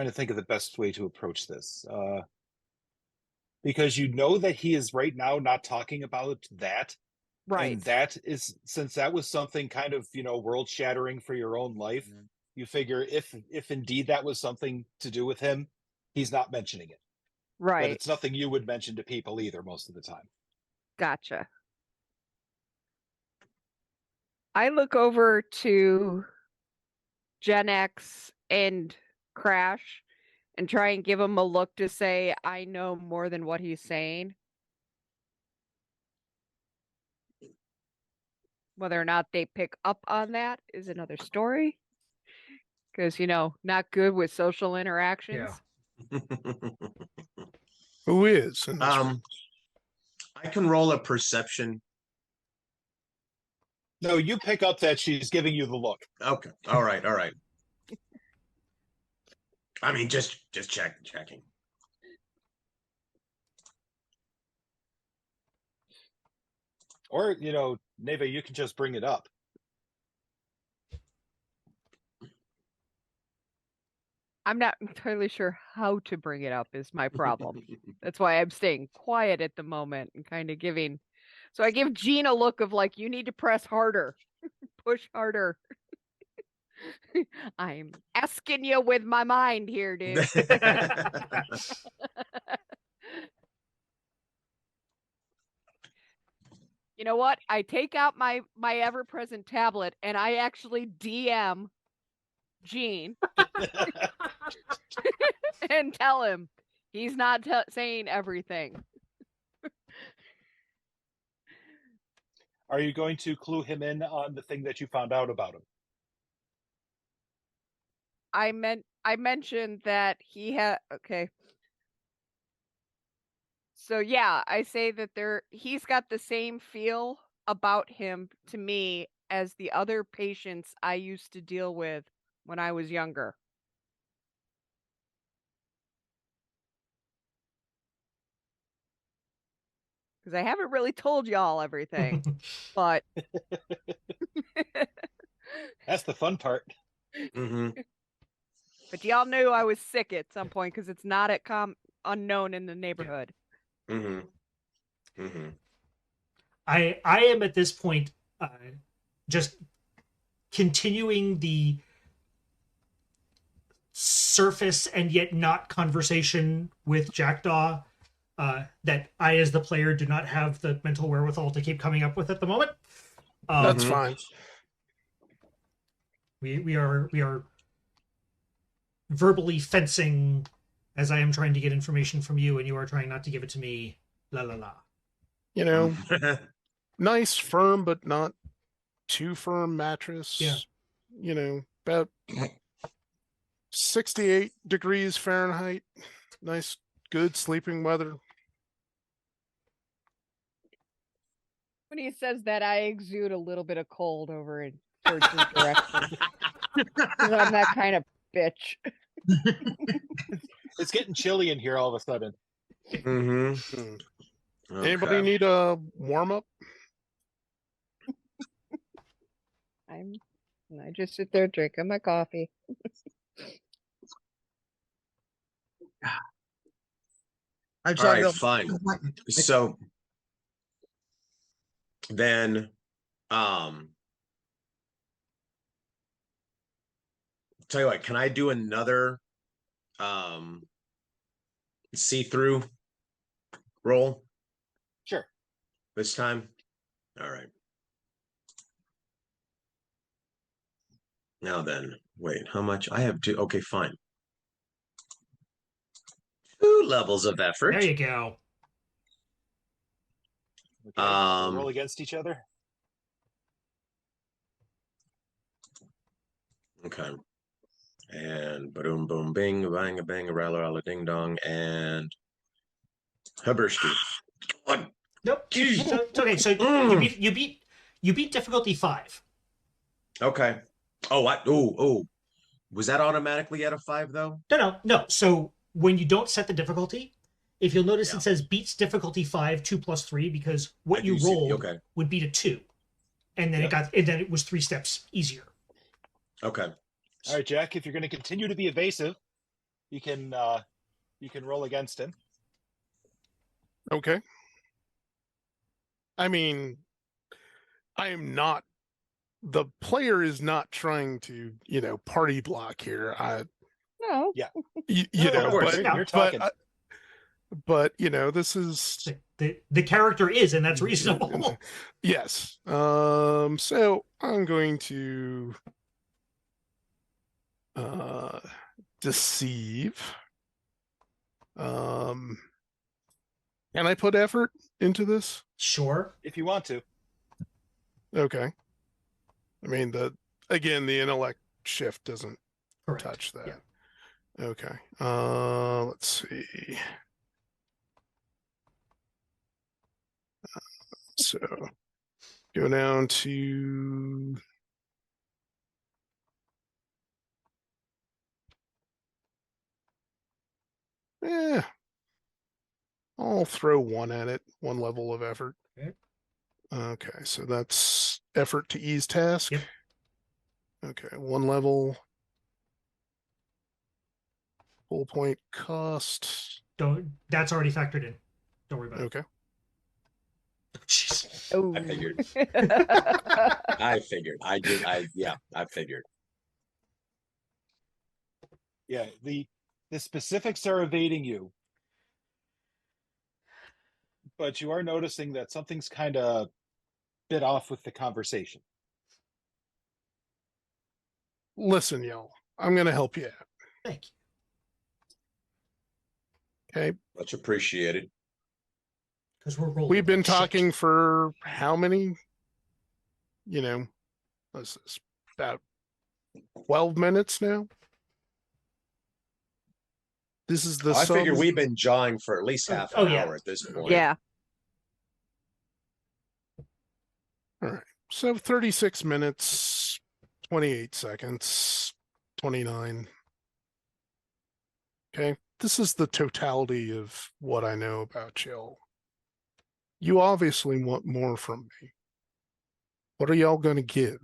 C: to think of the best way to approach this. Because you know that he is right now not talking about that.
G: Right.
C: And that is, since that was something kind of, world shattering for your own life, you figure if indeed that was something to do with him, he's not mentioning it.
G: Right.
C: But it's nothing you would mention to people either most of the time.
G: Gotcha. I look over to Gen X and Crash and try and give him a look to say, I know more than what he's saying. Whether or not they pick up on that is another story. Because, not good with social interactions.
B: Yeah.
E: Who is? In this
D: I can roll a perception.
C: No, you pick up that she's giving you the look.
D: Okay. All right. I mean, just checking.
C: Or, Neva, you can just bring it up.
G: I'm not entirely sure how to bring it up is my problem. That's why I'm staying quiet at the moment and kind of giving. So I give Jean a look of like, you need to press harder, push harder. I'm asking you with my mind here, dude. You know what? I take out my ever-present tablet and I actually DM Gene and tell him he's not saying everything.
C: Are you going to clue him in on the thing that you found out about him?
G: I mentioned that he had okay. So yeah, I say that he's got the same feel about him to me as the other patients I used to deal with when I was younger. Because I haven't really told y'all everything, but
C: That's the fun part.
D: Mm-hmm.
G: but y'all knew I was sick at some point because it's not at unknown in the neighborhood.
D: Mm-hmm. Mm-hmm.
B: I am at this point just continuing the surface and yet not conversation with Jackdaw that I, as the player, do not have the mental wherewithal to keep coming up with at the moment.
E: That's
D: Mhm.
E: fine.
B: We are verbally fencing as I am trying to get information from you, and you are trying not to give it to me. La la la.
E: You know, nice, firm, but not too firm mattress.
B: Yeah.
E: You know, about 68 degrees Fahrenheit. Nice, good sleeping weather.
G: When he says that, I exude a little bit of cold over in towards his direction. 'Cause I'm that kind of bitch.
C: It's getting chilly in here all of a sudden.
D: Mm-hmm.
E: Anybody need a warm up?
G: I just sit there drinking my coffee.
F: I'm
D: All
F: trying
D: right,
F: to
D: fine. So then, tell you what, can I do another see-through roll
C: Sure.
D: this time? All right. Now then, wait, how much? I have two. Okay, fine. 2 levels of effort.
B: There you go.
C: Okay. We'll roll against each other.
D: Okay. And boom, boom, bing, bang, a bang, a ralla, ralla, ding dong, and Haberski. What?
B: Nope. So, it's okay. So you beat difficulty 5.
D: Okay. Oh, what? Oh. Was that automatically at a 5 though?
B: No. So when you don't set the difficulty, if you'll notice,
D: Yeah.
B: it says beats difficulty 5, 2 plus 3, because what you rolled would beat a 2, and then it was 3 steps easier.
D: Okay.
C: All right, Jack. If you're going to continue to be evasive, you can roll against him.
E: Okay. I mean, I am not. The player is not trying to, party block here.
G: No.
C: Yeah.
E: You
C: No,
E: know,
C: of course,
E: but
C: you're talking.
E: but this is
B: The character is, and that's reasonable.
E: yes. So I'm going to deceive. Can I put effort into this?
B: Sure.
C: If you want to.
E: Okay. I mean, the intellect shift doesn't
B: Correct.
E: touch that.
B: Yeah.
E: Okay. Let's see. So go down to I'll throw 1 at it, 1 level of effort. Okay, so that's effort to ease task.
B: Yep.
E: Okay, 1 level. Full point cost.
B: That's already factored in. Don't worry about it.
E: Okay.
B: Jeez.
G: Oh.
D: I figured. I figured.
C: Yeah. The specifics are evading you, but you are noticing that something's kind of bit off with the conversation.
E: Listen, y'all, I'm going to help you out.
B: Thank you.
E: Okay.
D: Much appreciated.
B: Because we're rolling.
E: We've been
B: like shit.
E: talking for how many This is about 12 minutes now. This is the
D: I figure
E: sum.
D: we've been jawing for at least half an
B: yeah.
D: hour at this point.
G: Yeah.
E: All right. So 36 minutes, 28 seconds, 29. Okay. This is the totality of what I know about y'all. You obviously want more from me. What are y'all going to give?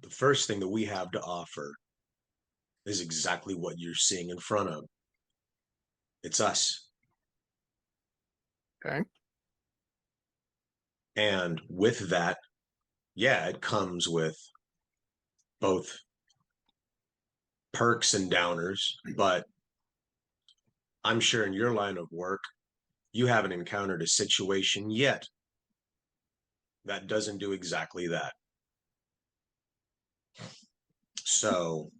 D: The first thing that we have to offer is exactly what you're seeing in front of. It's us.
E: Okay.
D: And with that, yeah, it comes with both perks and downers, but I'm sure in your line of work, you haven't encountered a situation yet that doesn't do exactly that. So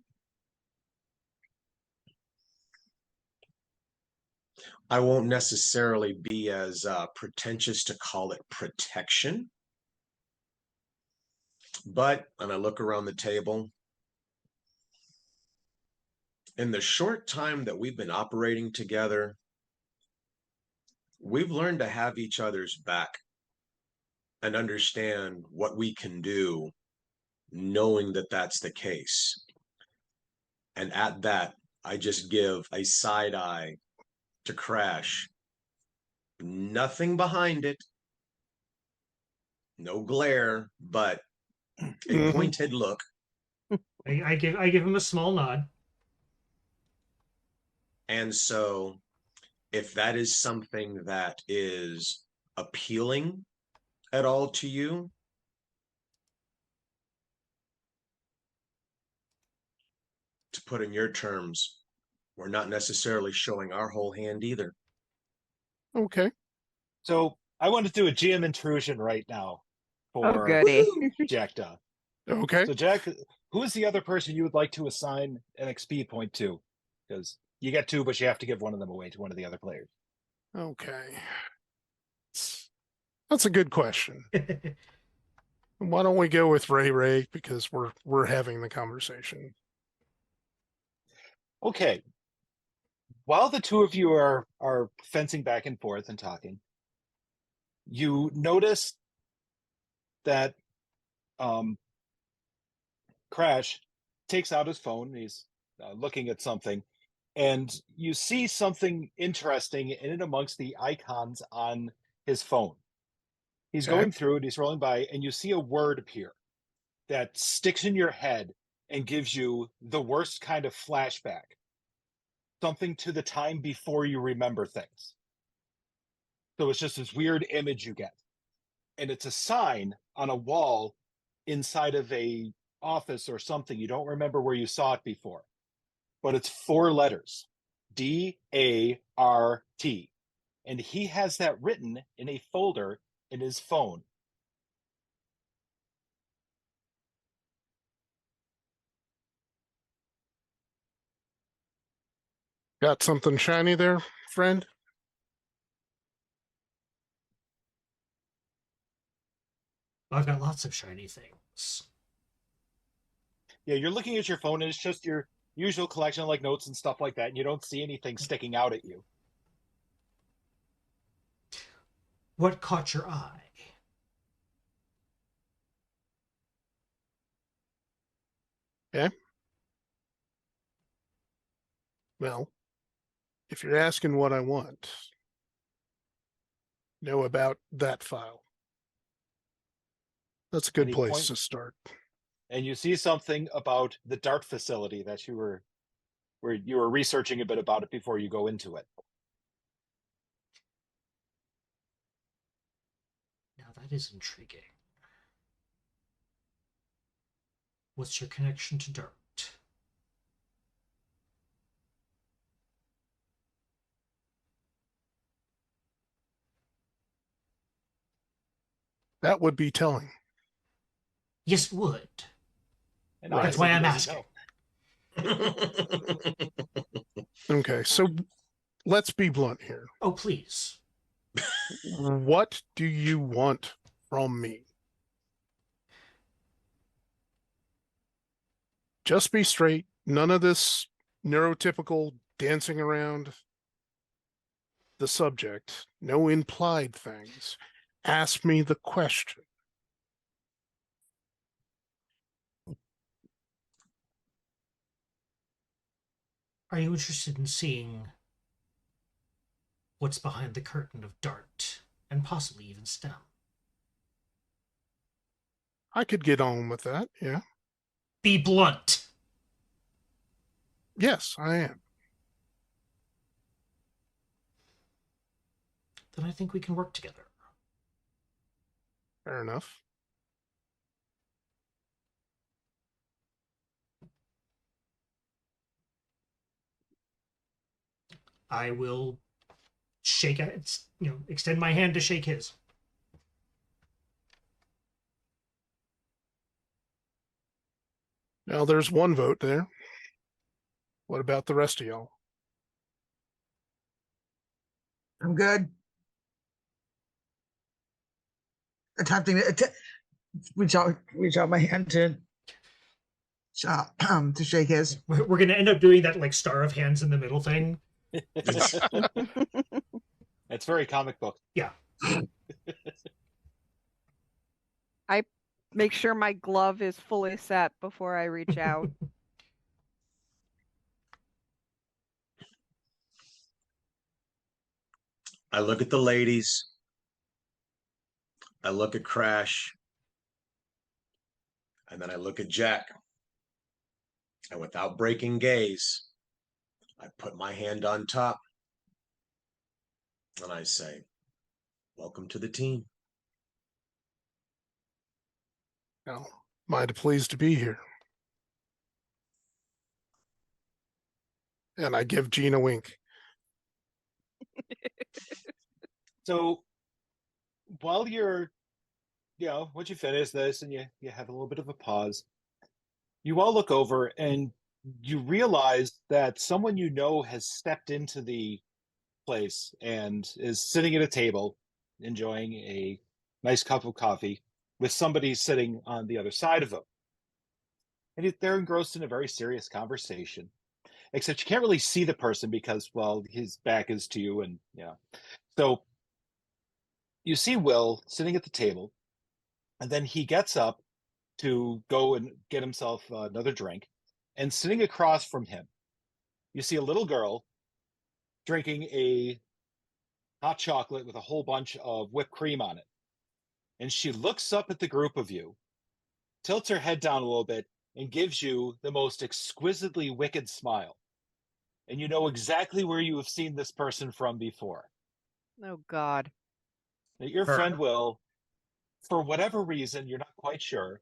D: I won't necessarily be as pretentious to call it protection. But when I look around the table, in the short time that we've been operating together, we've learned to have each other's back and understand what we can do, knowing that that's the case. And at that, I just give a side eye to Crash. Nothing behind it. No glare, but a pointed look.
B: I give him a small nod.
D: And so if that is something that is appealing at all to you, to put in your terms, we're not necessarily showing our whole hand either.
E: Okay.
C: So I want to do a GM intrusion right now
G: Oh,
C: for
G: goody.
C: Jackdaw.
E: Okay.
C: So Jack, who is the other person you would like to assign an XP point to? Because you get two, but you have to give one of them away to one of the other players.
E: Okay. That's a good question. Why don't we go with Ray because we're having the conversation.
C: Okay. While the two of you are fencing back and forth and talking, you notice that Crash takes out his phone. He's looking at something, and you see something interesting in and amongst the icons on his phone. He's
E: Okay.
C: going through it, he's rolling by, and you see a word appear that sticks in your head and gives you the worst kind of flashback. Something to the time before you remember things. So it's just this weird image you get. And it's a sign on a wall inside of a office or something. You don't remember where you saw it before. But it's 4 letters. DART. And he has that written in a folder in his phone.
E: Got something shiny there, friend?
B: I've got lots of shiny things.
C: Yeah, you're looking at your phone and it's just your usual collection of like notes and stuff like that, and you don't see anything sticking out at you.
B: What caught your eye?
E: Okay. Well, if you're asking what I want, know about that file. That's a good
C: Any
E: place
C: point-
E: to start.
C: And you see something about the DART facility that you were researching a bit about it before you go into it.
B: Now that is intriguing. What's your connection to DART?
E: That would be telling.
B: Yes, it would.
C: And
E: Right.
B: That's
C: honestly,
B: why
C: he
B: I'm
C: doesn't
B: asking.
C: know.
E: Okay, so let's be blunt here.
B: Oh, please.
E: What do you want from me? Just be straight. None of this neurotypical dancing around the subject. No implied things. Ask me the question.
B: Are you interested in seeing what's behind the curtain of Dart and possibly even STEM?
E: I could get on with that, yeah.
B: Be blunt.
E: Yes, I am.
B: Then I think we can work together.
E: Fair enough.
B: I will shake it, extend my hand to shake his.
E: Now there's one vote there. What about the rest of y'all?
F: I'm good. Attempting to reach out my hand to shake his.
B: We're going to end up doing that like star of hands in the middle thing.
C: It's very comic book.
B: Yeah.
G: I make sure my glove is fully set before I reach out.
D: I look at the ladies. I look at Crash. And then I look at Jack. And without breaking gaze, I put my hand on top. And I say, welcome to the team.
E: Now, mighty pleased to be here. And I give Gene a wink.
C: So while you're, once you finish this and you have a little bit of a pause, you all look over and you realize that someone you know has stepped into the place and is sitting at a table enjoying a nice cup of coffee with somebody sitting on the other side of them. And they're engrossed in a very serious conversation, except you can't really see the person because, well, his back is to you. And so you see Will sitting at the table, and then he gets up to go and get himself another drink. And sitting across from him, you see a little girl drinking a hot chocolate with a whole bunch of whipped cream on it. And she looks up at the group of you, tilts her head down a little bit, and gives you the most exquisitely wicked smile. And you know exactly where you have seen this person from before.
G: Oh, God.
C: That your friend Will, for whatever reason, you're not quite sure,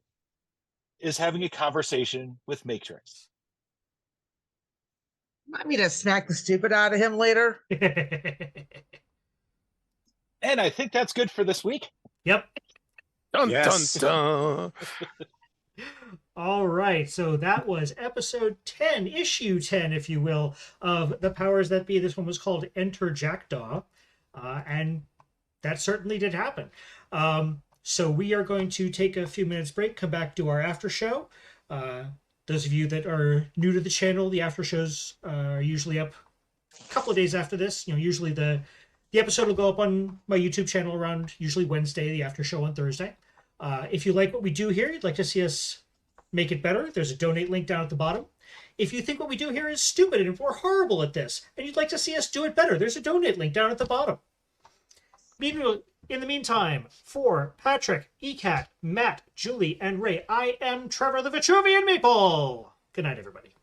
C: is having a conversation with Matrix.
F: Want me to smack the stupid out of him later?
C: And I think that's good for this week.
B: Yep.
E: Dun,
D: Yes.
E: dun, dun.
B: All right, so that was episode 10, issue 10, if you will, of The Powers That Be. This one was called Enter Jackdaw, and that certainly did happen. So we are going to take a few minutes break, come back to our after show. Those of you that are new to the channel, the after shows are usually up a couple of days after this. Usually the episode will go up on my YouTube channel around usually Wednesday, the after show on Thursday. If you like what we do here, you'd like to see us make it better, there's a donate link down at the bottom. If you think what we do here is stupid and we're horrible at this, and you'd like to see us do it better, there's a donate link down at the bottom. In the meantime, for Patrick, ECAT, Matt, Julie, and Ray, I am Trevor the Vitruvian Maple. Good night, everybody.